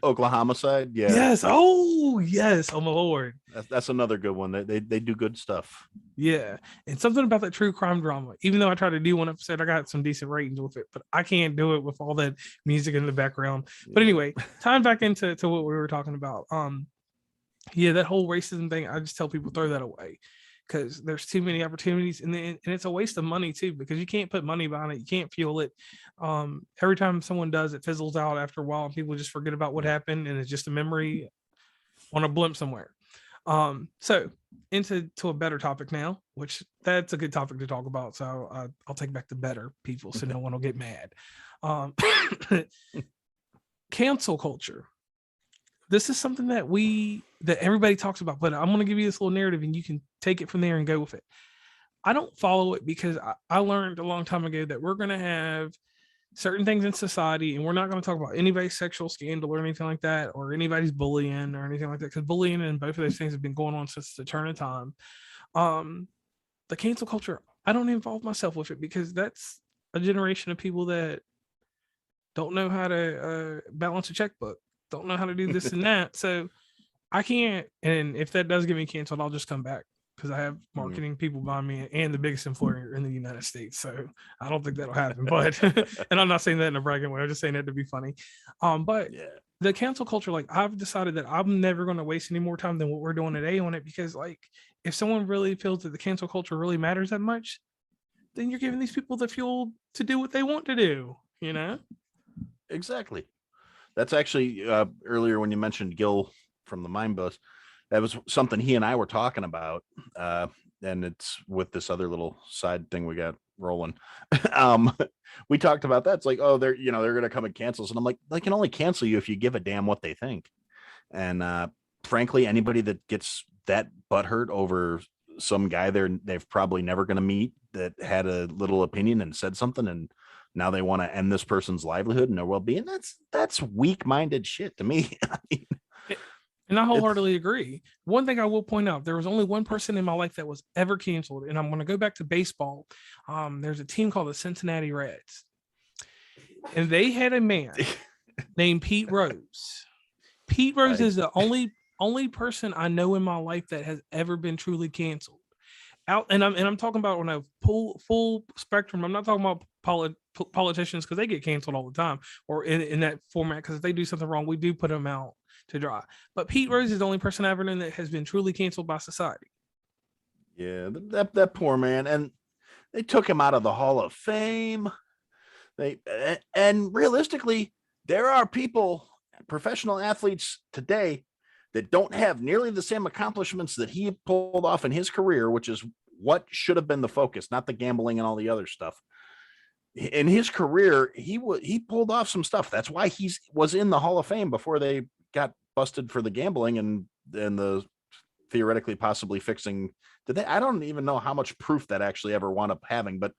Speaker 2: Oklahoma side. Yeah.
Speaker 1: Yes. Oh, yes. Oh, my Lord.
Speaker 2: That's another good one. They do good stuff.
Speaker 1: Yeah. And something about that true crime drama, even though I tried to do one episode, I got some decent ratings with it, but I can't do it with all that music in the background. Yeah. But anyway, tying back into what we were talking about. Yeah, that whole racism thing, I just tell people throw that away because there's too many opportunities, and it's a waste of money too, because you can't put money behind it. You can't fuel it. Every time someone does, it fizzles out after a while, and people just forget about what happened, and it's just a memory on a blimp somewhere. So into a better topic now, which that's a good topic to talk about. So I'll take back the better people, so no one will get mad. Cancel culture. This is something that everybody talks about, but I'm going to give you this little narrative and you can take it from there and go with it. I don't follow it because I learned a long time ago that we're going to have certain things in society, and we're not going to talk about anybody's sexual scandal or anything like that, or anybody's bullying or anything like that, because bullying and both of those things have been going on since the turn of time. The cancel culture, I don't involve myself with it because that's a generation of people that don't know how to balance a checkbook, don't know how to do this and that. So I can't. And if that does get me canceled, I'll just come back because I have marketing people behind me and the biggest employer in the United States. So I don't think that'll happen. But and I'm not saying that in a bragging way. I'm just saying that to be funny. But yeah, the cancel culture, like I've decided that I'm never going to waste any more time than what we're doing today on it, because like if someone really feels that the cancel culture really matters that much, then you're giving these people the fuel to do what they want to do, you know?
Speaker 2: Exactly. That's actually earlier when you mentioned Gil from the Mind Bus, that was something he and I were talking about. And it's with this other little side thing we got rolling. We talked about that. It's like, oh, they're going to come and cancel us. And I'm like, they can only cancel you if you give a damn what they think. And frankly, anybody that gets that butthurt over some guy they've probably never going to meet that had a little opinion and said something, and now they want to end this person's livelihood and their well-being, that's weak-minded shit to me.
Speaker 1: And I wholeheartedly agree. One thing I will point out, there was only one person in my life that was ever canceled, and I'm going to go back to baseball. There's a team called the Cincinnati Reds, and they had a man named Pete Rose. Pete Rose is the only person I know in my life that has ever been truly canceled. And I'm talking about on a full spectrum. I'm not talking about politicians, because they get canceled all the time, or in that format, because if they do something wrong, we do put them out to dry. But Pete Rose is the only person I've ever known that has been truly canceled by society.
Speaker 2: Yeah, that poor man. And they took him out of the Hall of Fame. And realistically, there are people, professional athletes today, that don't have nearly the same accomplishments that he pulled off in his career, which is what should have been the focus, not the gambling and all the other stuff. In his career, he pulled off some stuff. That's why he was in the Hall of Fame before they got busted for the gambling and the theoretically possibly fixing. I don't even know how much proof that actually ever wound up having. But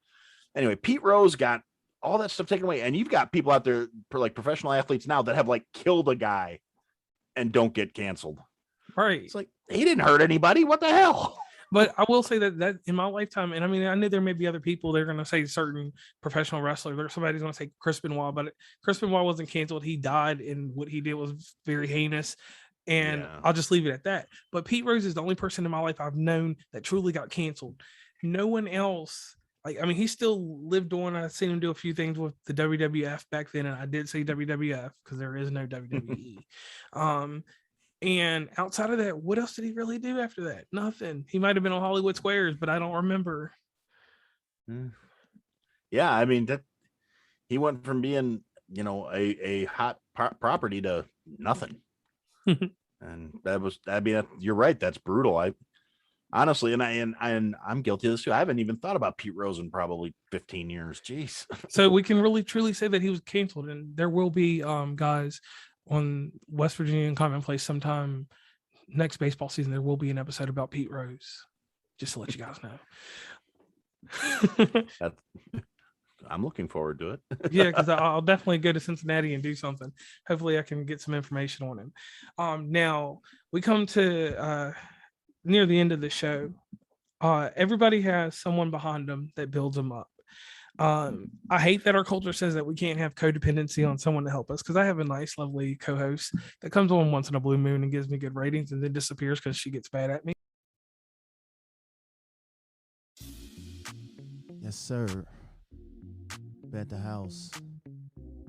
Speaker 2: anyway, Pete Rose got all that stuff taken away. And you've got people out there like professional athletes now that have like killed a guy and don't get canceled.
Speaker 1: Right.
Speaker 2: It's like, he didn't hurt anybody. What the hell?
Speaker 1: But I will say that in my lifetime, and I mean, I know there may be other people that are going to say certain professional wrestlers, or somebody's going to say Chris Benoit, but Chris Benoit wasn't canceled. He died, and what he did was very heinous. And I'll just leave it at that. But Pete Rose is the only person in my life I've known that truly got canceled. No one else. Like, I mean, he still lived on. I've seen him do a few things with the WWF back then, and I did say WWF because there is no WWE. And outside of that, what else did he really do after that? Nothing. He might have been on Hollywood Squares, but I don't remember.
Speaker 2: Yeah, I mean, that he went from being, a hot property to nothing. And you're right. That's brutal. I honestly, and I'm guilty of this too. I haven't even thought about Pete Rose in probably 15 years. Jeez.
Speaker 1: So we can really truly say that he was canceled, and there will be guys on West Virginia and Commonplace sometime next baseball season. There will be an episode about Pete Rose, just to let you guys know.
Speaker 2: I'm looking forward to it.
Speaker 1: Yeah, because I'll definitely go to Cincinnati and do something. Hopefully I can get some information on him. Now we come to near the end of the show. Everybody has someone behind them that builds them up. I hate that our culture says that we can't have codependency on someone to help us, because I have a nice, lovely co-host that comes on once in a blue moon and gives me good ratings and then disappears because she gets bad at me.
Speaker 3: Yes, sir. Bet the house.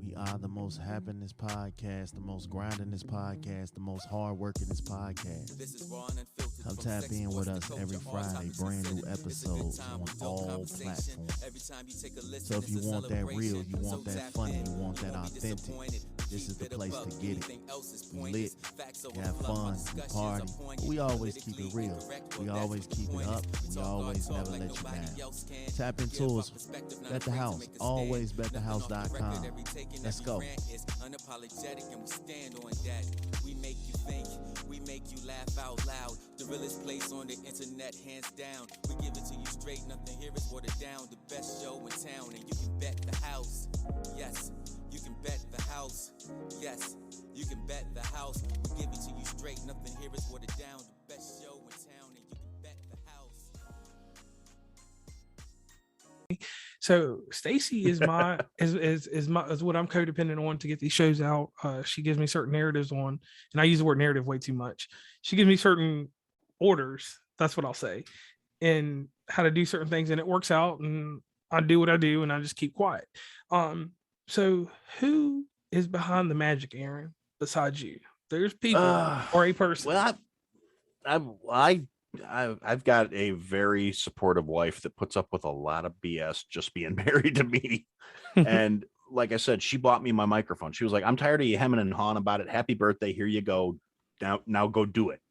Speaker 3: We are the most happiness podcast, the most grindingest podcast, the most hardworkingest podcast. Come tap in with us every Friday, brand new episodes on all platforms. So if you want that real, you want that funny, you want that authentic, this is the place to get it. We lit, we have fun, we party, but we always keep it real. We always keep it up, we always never let you down. Tap into us, Bet the House, always betthehouse.com. Let's go.
Speaker 4: Unapologetic and we stand on that. We make you think, we make you laugh out loud. The realest place on the internet, hands down. We give it to you straight, nothing here is watered down. The best show in town, and you can bet the house. Yes, you can bet the house. Yes, you can bet the house. We give it to you straight, nothing here is watered down. The best show in town, and you can bet the house.
Speaker 1: So Stacy is my is what I'm codependent on to get these shows out. She gives me certain narratives on, and I use the word narrative way too much. She gives me certain orders. That's what I'll say, and how to do certain things, and it works out. And I do what I do, and I just keep quiet. So who is behind the magic, Aaron? Besides you, there's people or a person.
Speaker 2: Well, I've got a very supportive wife that puts up with a lot of BS just being married to me. And like I said, she bought me my microphone. She was like, I'm tired of you hemming and hawing about it. Happy birthday. Here you go. Now go do it.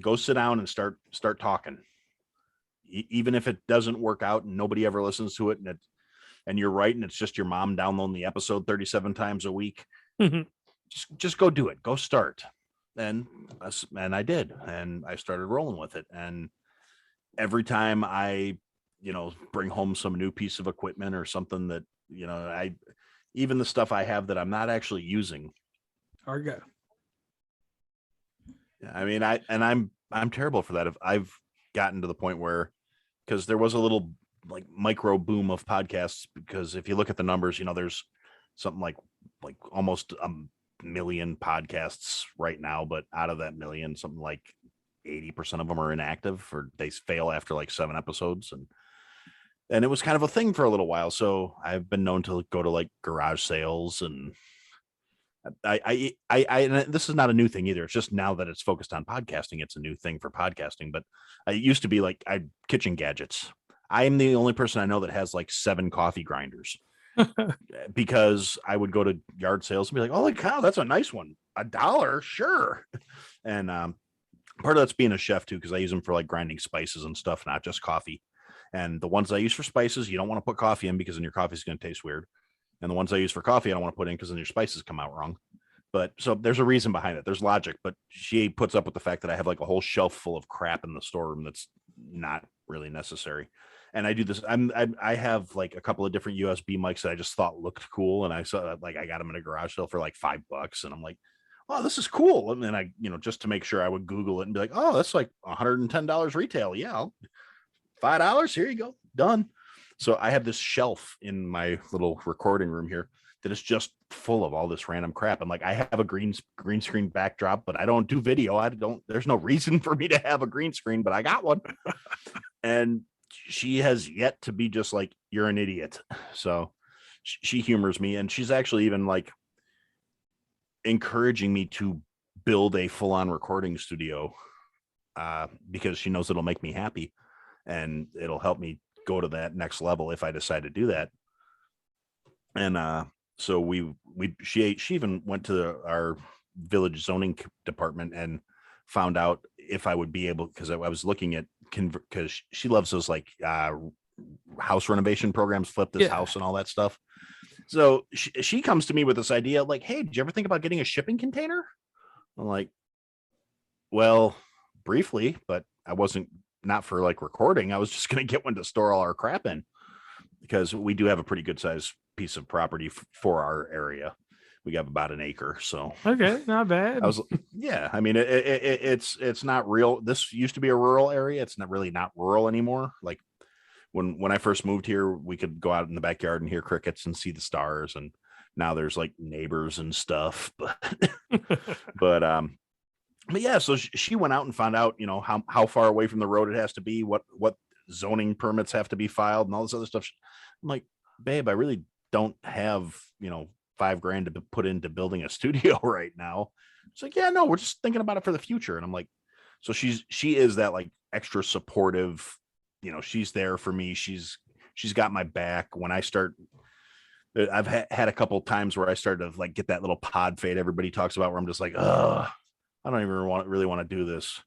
Speaker 2: Go sit down and start talking. Even if it doesn't work out and nobody ever listens to it, and you're right, and it's just your mom downloading the episode 37 times a week. Just go do it. Go start. And I did, and I started rolling with it. And every time I, bring home some new piece of equipment or something that, even the stuff I have that I'm not actually using.
Speaker 1: Go.
Speaker 2: I mean, I'm terrible for that. I've gotten to the point where, because there was a little like micro boom of podcasts, because if you look at the numbers, there's something like almost million podcasts right now, but out of that million, something like 80% of them are inactive, or they fail after like 7 episodes, and it was kind of a thing for a little while. So I've been known to go to like garage sales, and I and this is not a new thing either. It's just now that it's focused on podcasting, it's a new thing for podcasting. But it used to be like kitchen gadgets. I am the only person I know that has like 7 coffee grinders. because I would go to yard sales and be like, "Holy cow, that's a nice one. $1, sure." And part of that's being a chef too, because I use them for like grinding spices and stuff, not just coffee. And the ones I use for spices, you don't want to put coffee in because then your coffee is going to taste weird. And the ones I use for coffee, I don't want to put in because then your spices come out wrong. But so there's a reason behind it. There's logic, but she puts up with the fact that I have like a whole shelf full of crap in the storeroom that's not really necessary. And I do this. I have like a couple of different USB mics that I just thought looked cool, and I saw like I got them in a garage sale for like $5, and I'm like, oh, this is cool. And then I, just to make sure, I would Google it and be like, oh, that's like $110 retail. Yeah, $5. Here you go, done. So I have this shelf in my little recording room here that is just full of all this random crap. I'm like, I have a green screen backdrop, but I don't do video. There's no reason for me to have a green screen, but I got one. And she has yet to be just like, you're an idiot. So she humors me, and she's actually even like encouraging me to build a full-on recording studio because she knows it'll make me happy and it'll help me go to that next level if I decide to do that. And so she even went to our village zoning department and found out if I would be able, because I was looking at, because she loves those like house renovation programs, flip this house and all that stuff. So she comes to me with this idea like, hey, did you ever think about getting a shipping container? I'm like, well, briefly, but I wasn't, not for like recording. I was just going to get one to store all our crap in, because we do have a pretty good size piece of property for our area. We have about an acre. So
Speaker 1: okay, not bad.
Speaker 2: I mean, it's not real. This used to be a rural area. It's not rural anymore. Like when I first moved here, we could go out in the backyard and hear crickets and see the stars. And now there's like neighbors and stuff, but yeah, so she went out and found out, how far away from the road it has to be, what zoning permits have to be filed and all this other stuff. I'm like, babe, I really don't have, $5,000 to put into building a studio right now. It's like, yeah, no, we're just thinking about it for the future. And I'm like, so she is that like extra supportive, she's there for me. She's got my back when I start. I've had a couple times where I started to like get that little pod fade everybody talks about, where I'm just like, I don't even really want to do this.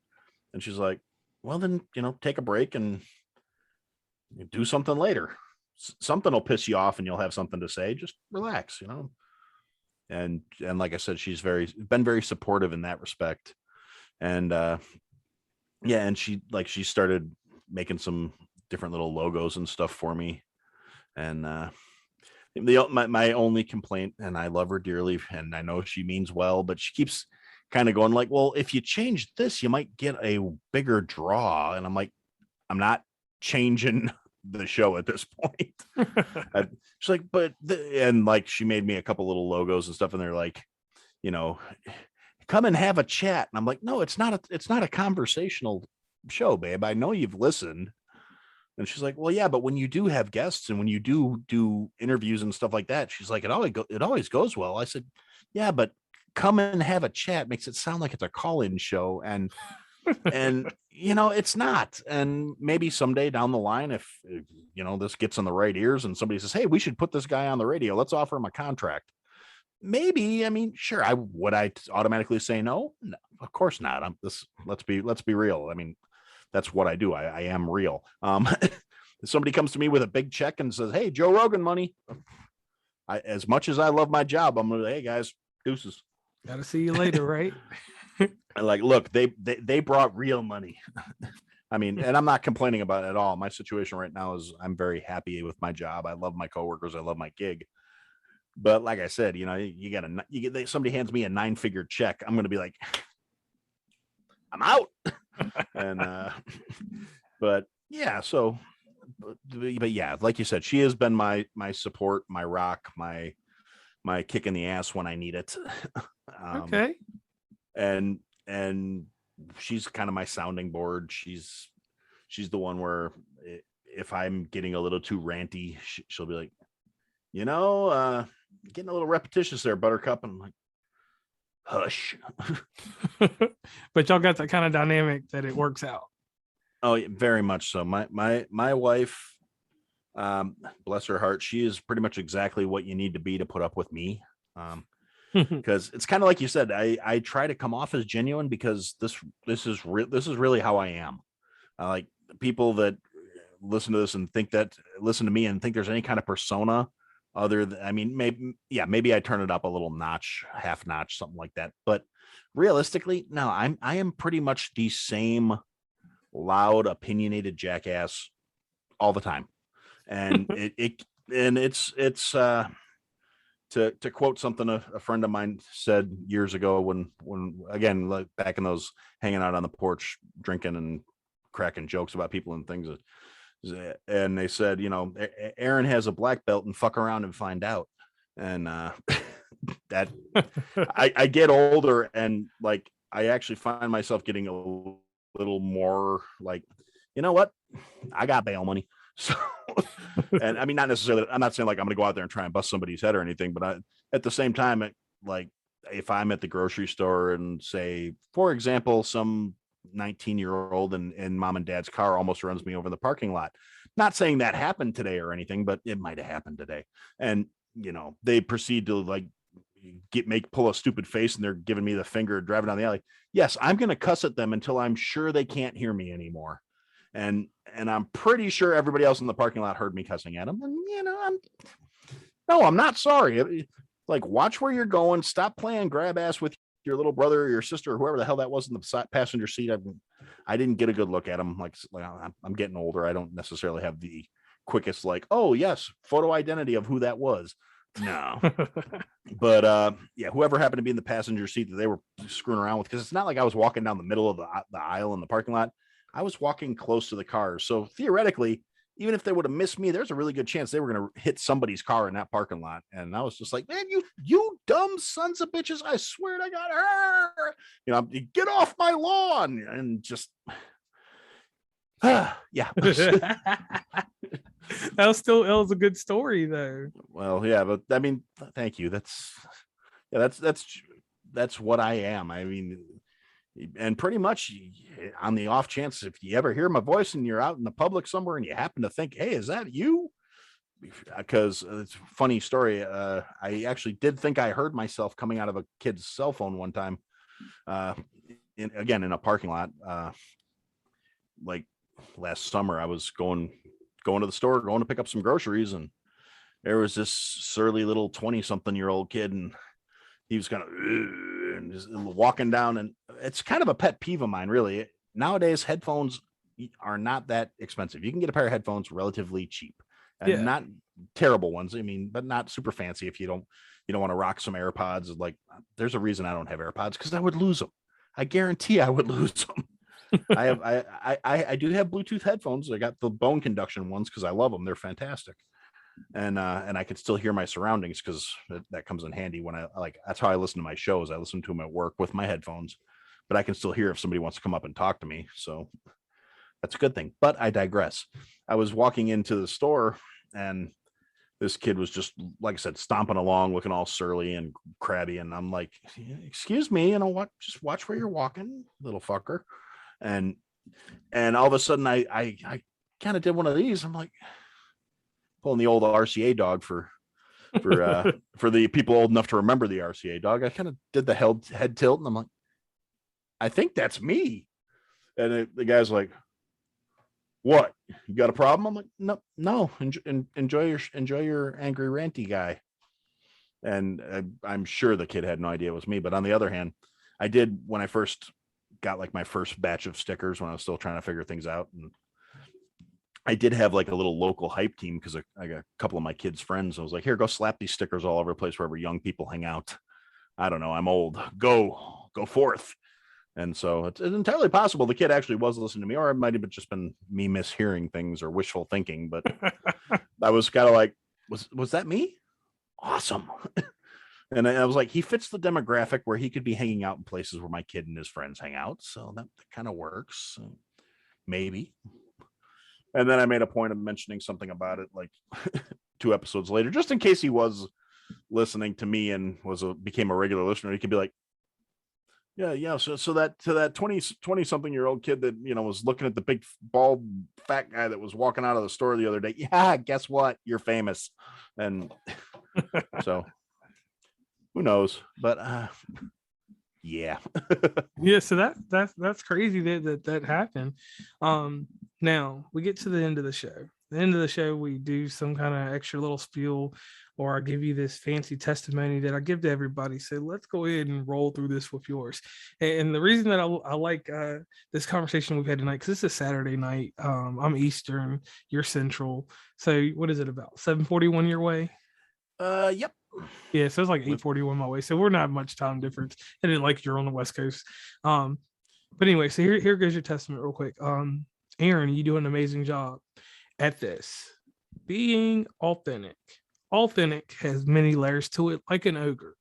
Speaker 2: And she's like, well, then, take a break and do something later. Something will piss you off and you'll have something to say. Just relax, And like I said, she's been very supportive in that respect. And and she started making some different little logos and stuff for me. And my only complaint, and I love her dearly, and I know she means well, but she keeps kind of going like, well, if you change this, you might get a bigger draw. And I'm like, I'm not changing the show at this point. She's like, but and like she made me a couple little logos and stuff, and they're like, come and have a chat. And I'm like, no, it's not a conversational show, babe. I know you've listened. And she's like, well, yeah, but when you do have guests and when you do interviews and stuff like that, she's like, it always goes well. I said, yeah, but come and have a chat makes it sound like it's a call-in show, and it's not. And maybe someday down the line, if this gets in the right ears and somebody says, hey, we should put this guy on the radio, let's offer him a contract, maybe. I mean, sure, would I automatically say no? No, of course not. Let's be real. I mean, that's what I do. I am real. If somebody comes to me with a big check and says, hey, Joe Rogan money, as much as I love my job, I'm gonna, hey guys, deuces.
Speaker 1: Gotta see you later, right?
Speaker 2: Like, look, they brought real money. I mean, and I'm not complaining about it at all. My situation right now is I'm very happy with my job. I love my coworkers. I love my gig. But like I said, somebody hands me a 9-figure check, I'm going to be like, I'm out. And, but yeah, so, but yeah, like you said, she has been my support, my rock, my kick in the ass when I need it.
Speaker 1: Okay.
Speaker 2: And she's kind of my sounding board. She's the one where if I'm getting a little too ranty, she'll be like, getting a little repetitious there, Buttercup. And I'm like, hush.
Speaker 1: But y'all got that kind of dynamic that it works out.
Speaker 2: Oh, yeah, very much so. My wife Bless her heart, she is pretty much exactly what you need to be to put up with me. Because it's kind of like you said, I try to come off as genuine because this is really how I am. Like people that listen to this and listen to me and think there's any kind of persona other than, I mean, maybe I turn it up a little notch, half notch, something like that. But realistically, no, I am pretty much the same loud, opinionated jackass all the time. And it's to quote something a friend of mine said years ago when again, like back in those hanging out on the porch drinking and cracking jokes about people and things, and they said, Aaron has a black belt and fuck around and find out. And that I get older and like I actually find myself getting a little more like, you know what, I got bail money. So, and I mean, not necessarily, I'm not saying like I'm going to go out there and try and bust somebody's head or anything, but at the same time, like if I'm at the grocery store and say, for example, some 19-year-old in mom and dad's car almost runs me over in the parking lot. Not saying that happened today or anything, but it might have happened today. And, they proceed to like pull a stupid face and they're giving me the finger driving down the alley. Yes, I'm going to cuss at them until I'm sure they can't hear me anymore. And I'm pretty sure everybody else in the parking lot heard me cussing at them. And, I'm not sorry. Like, watch where you're going. Stop playing grab ass with your little brother or your sister or whoever the hell that was in the passenger seat. I didn't get a good look at him. Like I'm getting older. I don't necessarily have the quickest, like, oh yes, photo identity of who that was. No. But whoever happened to be in the passenger seat that they were screwing around with, because it's not like I was walking down the middle of the aisle in the parking lot. I was walking close to the cars. So theoretically, even if they would have missed me, there's a really good chance they were going to hit somebody's car in that parking lot. And I was just like, man, you dumb sons of bitches. I swear to God, get off my lawn. And just, yeah.
Speaker 1: That was a good story though.
Speaker 2: Well, yeah, but I mean, thank you. That's what I am. I mean, and pretty much on the off chance, if you ever hear my voice and you're out in the public somewhere and you happen to think, hey, is that you? Because it's a funny story. I actually did think I heard myself coming out of a kid's cell phone one time, in a parking lot. Like last summer, I was going to the store, going to pick up some groceries, and there was this surly little 20-something-year-old kid, and he was kind of and just walking down, and it's kind of a pet peeve of mine, really. Nowadays, headphones are not that expensive. You can get a pair of headphones relatively cheap, and not terrible ones. I mean, but not super fancy. If you don't want to rock some AirPods, like there's a reason I don't have AirPods, because I would lose them. I guarantee I would lose them. I do have Bluetooth headphones. I got the bone conduction ones because I love them. They're fantastic. And I can still hear my surroundings because that comes in handy when that's how I listen to my shows. I listen to them at work with my headphones, but I can still hear if somebody wants to come up and talk to me. So that's a good thing, but I digress. I was walking into the store and this kid was just, like I said, stomping along, looking all surly and crabby. And I'm like, excuse me, what? Just watch where you're walking, little fucker. And all of a sudden I kind of did one of these. I'm like, pulling the old RCA dog for the people old enough to remember the RCA dog. I kind of did the head tilt, and I'm like, I think that's me. And the guy's like, what? You got a problem? I'm like, no. Enjoy your angry ranty guy. And I'm sure the kid had no idea it was me. But on the other hand, I did, when I first got like my first batch of stickers, when I was still trying to figure things out, and I did have like a little local hype team because I got a couple of my kids' friends. I was like, here, go slap these stickers all over the place wherever young people hang out. I don't know. I'm old. Go forth. And so it's entirely possible the kid actually was listening to me, or it might have just been me mishearing things or wishful thinking. But I was kind of like, was that me? Awesome. And I was like, he fits the demographic where he could be hanging out in places where my kid and his friends hang out. So that kind of works. Maybe. And then I made a point of mentioning something about it like 2 episodes later, just in case he was listening to me and became a regular listener. He could be like, Yeah. So that to that 20 something year old kid that, was looking at the big bald fat guy that was walking out of the store the other day. Yeah, guess what? You're famous. And so who knows? But yeah.
Speaker 1: Yeah, so that's crazy that happened. Now we get to the end of the show. The end of the show, we do some kind of extra little spiel, or I give you this fancy testimony that I give to everybody. So let's go ahead and roll through this with yours. And the reason that I like this conversation we've had tonight, because this is Saturday night. I'm Eastern, you're Central. So what is it, about 7:41 your way?
Speaker 2: Yep.
Speaker 1: Yeah, so it's like 8:41 my way. So we're not much time difference. And then like you're on the West Coast. But anyway, so here goes your testament real quick. Aaron, you do an amazing job at this. Being authentic. Authentic has many layers to it, like an ogre.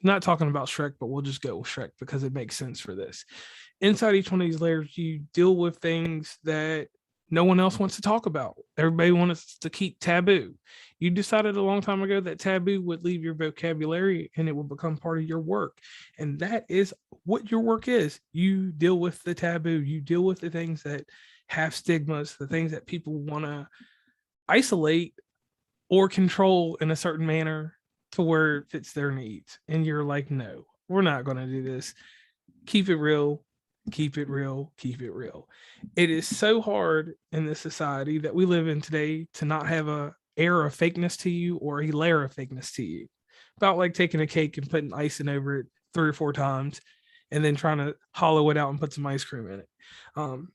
Speaker 1: Not talking about Shrek, but we'll just go with Shrek because it makes sense for this. Inside each one of these layers, you deal with things that no one else wants to talk about. Everybody wants to keep taboo. You decided a long time ago that taboo would leave your vocabulary and it will become part of your work. And that is what your work is. You deal with the taboo. You deal with the things that have stigmas, the things that people want to isolate or control in a certain manner to where it fits their needs. And you're like, no, we're not going to do this. Keep it real. Keep it real. Keep it real. It is so hard in this society that we live in today to not have a air of fakeness to you or a layer of fakeness to you. About like taking a cake and putting icing over it 3 or 4 times and then trying to hollow it out and put some ice cream in it.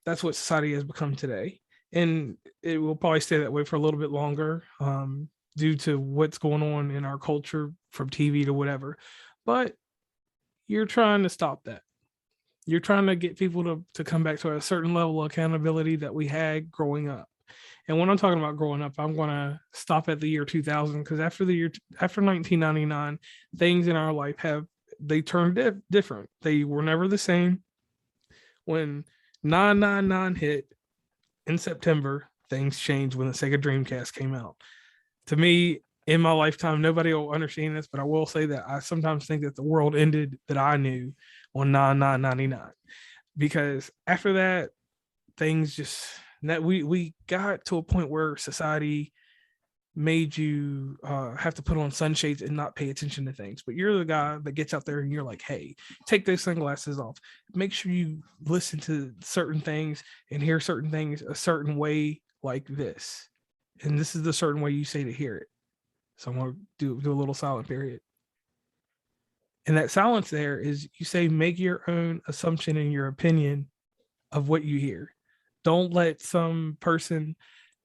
Speaker 1: That's what society has become today. And it will probably stay that way for a little bit longer due to what's going on in our culture from TV to whatever. But you're trying to stop that. You're trying to get people to come back to a certain level of accountability that we had growing up. And when I'm talking about growing up, I'm going to stop at the year 2000 because after 1999, things in our life they turned different. They were never the same. When 999 hit in September, things changed when the Sega Dreamcast came out. To me, in my lifetime, nobody will understand this, but I will say that I sometimes think that the world ended that I knew on 9/9/99, because after that, things just that we got to a point where society made you have to put on sunshades and not pay attention to things. But you're the guy that gets out there and you're like, hey, take those sunglasses off. Make sure you listen to certain things and hear certain things a certain way like this. And this is the certain way you say to hear it. So I'm going to do a little silent period. And that silence there is you say, make your own assumption and your opinion of what you hear. Don't let some person,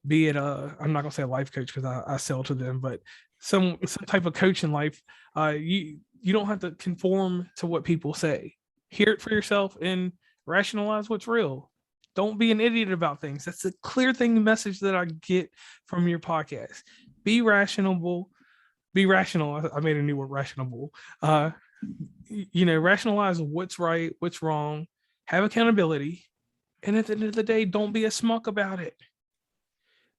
Speaker 1: be it I'm not gonna say a life coach because I sell to them, but some type of coach in life, you don't have to conform to what people say. Hear it for yourself and rationalize what's real. Don't be an idiot about things. That's a clear message that I get from your podcast. Be rational. I made a new word, rationable. Rationalize what's right, what's wrong, have accountability, and at the end of the day, don't be a schmuck about it.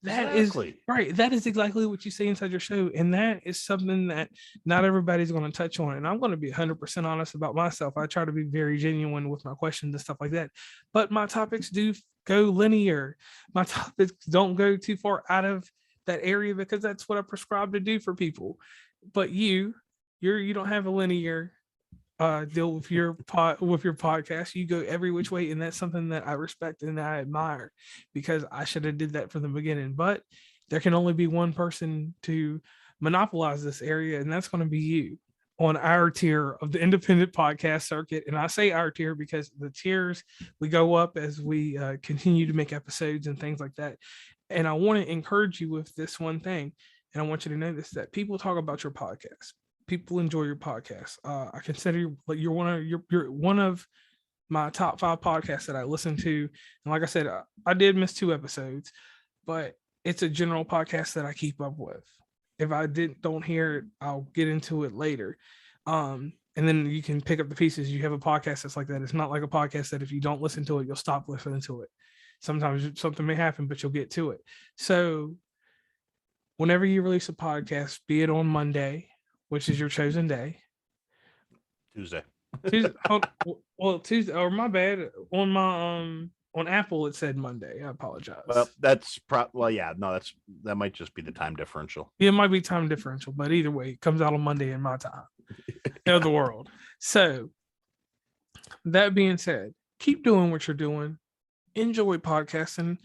Speaker 1: That is right. That is exactly what you say inside your show. And that is something that not everybody's going to touch on. And I'm going to be 100% honest about myself. I try to be very genuine with my questions and stuff like that. But my topics do go linear. My topics don't go too far out of that area because that's what I prescribe to do for people. But you don't have a linear deal with your podcast. You go every which way, and that's something that I respect and I admire, because I should have did that from the beginning. But there can only be one person to monopolize this area, and that's going to be you on our tier of the independent podcast circuit. And I say our tier because the tiers, we go up as we continue to make episodes and things like that. And I want to encourage you with this one thing, and I want you to know this, that people talk about your podcast. People enjoy your podcast. I consider you're one of my top 5 podcasts that I listen to. And like I said, I did miss 2 episodes, but it's a general podcast that I keep up with. If I don't hear it, I'll get into it later. And then you can pick up the pieces. You have a podcast that's like that. It's not like a podcast that if you don't listen to it, you'll stop listening to it. Sometimes something may happen, but you'll get to it. So whenever you release a podcast, be it on Monday, which is your chosen day. Tuesday, Tuesday, or my bad. On my on Apple it said Monday. I apologize.
Speaker 2: Well, that might just be the time differential.
Speaker 1: It might be time differential, but either way, it comes out on Monday in my time. Of the world. So that being said, keep doing what you're doing. Enjoy podcasting.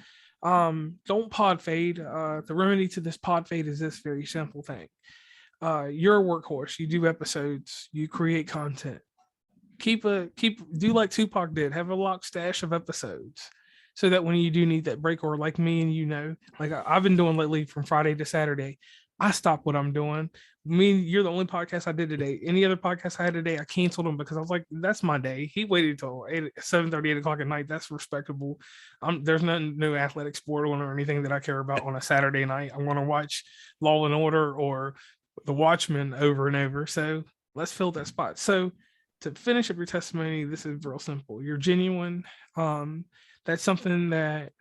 Speaker 1: Don't pod fade. The remedy to this pod fade is this very simple thing. You're a workhorse. You do episodes. You create content. Do like Tupac did. Have a locked stash of episodes, so that when you do need that break, or like me and like I've been doing lately from Friday to Saturday, I stopped what I'm doing. You're the only podcast I did today. Any other podcast I had today, I canceled them because I was like, that's my day. He waited till 7:30, 8 o'clock at night. That's respectable. There's no athletic sport on or anything that I care about on a Saturday night. I'm going to watch Law and Order or The Watchmen over and over. So let's fill that spot. So to finish up your testimony, this is real simple. You're genuine. That's something that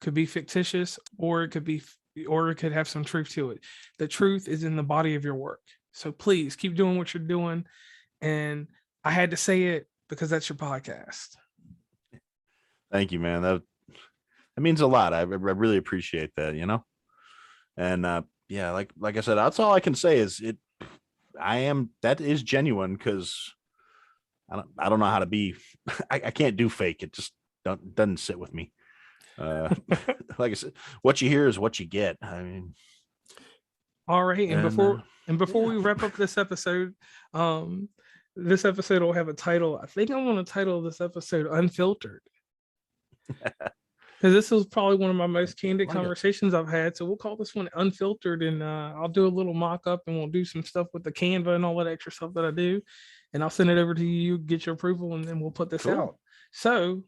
Speaker 1: could be fictitious, or it could have some truth to it. The truth is in the body of your work. So please keep doing what you're doing. And I had to say it because that's your podcast.
Speaker 2: Thank you, man. That means a lot. I really appreciate that, And like I said, that's all I can say is that is genuine, because I don't know how to be. I can't do fake. It just doesn't sit with me. Like I said, what you hear is what you get. I mean,
Speaker 1: all right. And before we wrap up this episode will have a title. I think I'm going to title this episode Unfiltered, because this was probably one of my most candid conversations I've had. So we'll call this one Unfiltered, and I'll do a little mock-up, and we'll do some stuff with the Canva and all that extra stuff that I do, and I'll send it over to you, get your approval, and then we'll put this out. So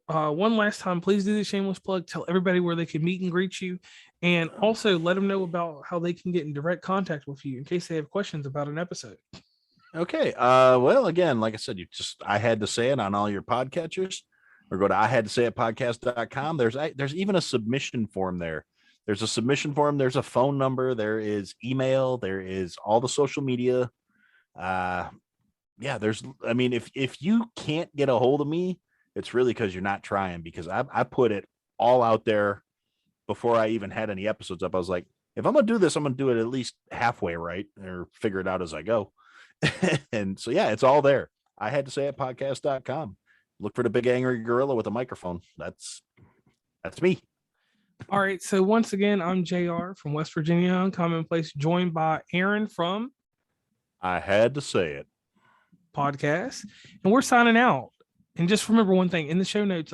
Speaker 1: one last time, please do the shameless plug. Tell everybody where they can meet and greet you, and also let them know about how they can get in direct contact with you in case they have questions about an episode.
Speaker 2: Okay. Well, again, like I said, I had to say it on all your podcatchers, or go to ihadtosayitpodcast.com. There's even a submission form there. There's a submission form. There's a phone number. There is email. There is all the social media. If you can't get a hold of me, it's really because you're not trying, because I put it all out there before I even had any episodes up. I was like, if I'm going to do this, I'm going to do it at least halfway right, or figure it out as I go. And so, yeah, it's all there. I had to say it podcast.com. Look for the big angry gorilla with a microphone. That's me.
Speaker 1: All right. So once again, I'm JR from West Virginia, Uncommonplace, joined by Aaron from
Speaker 2: I Had to Say It
Speaker 1: podcast, and we're signing out. And just remember one thing in the show notes,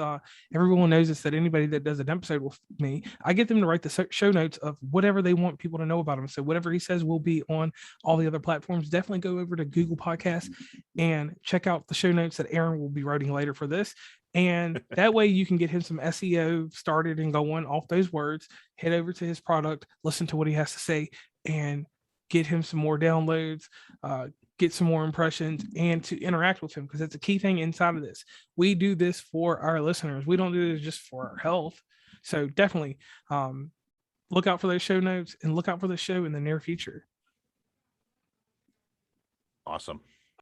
Speaker 1: everyone knows this, that anybody that does an episode with me, I get them to write the show notes of whatever they want people to know about him. So whatever he says will be on all the other platforms. Definitely go over to Google Podcasts and check out the show notes that Aaron will be writing later for this. And that way you can get him some SEO started and going off those words, head over to his product, listen to what he has to say, and get him some more downloads, get some more impressions, and to interact with him, because it's a key thing inside of this. We do this for our listeners. We don't do this just for our health. So definitely look out for those show notes and look out for the show in the near future.
Speaker 2: Awesome.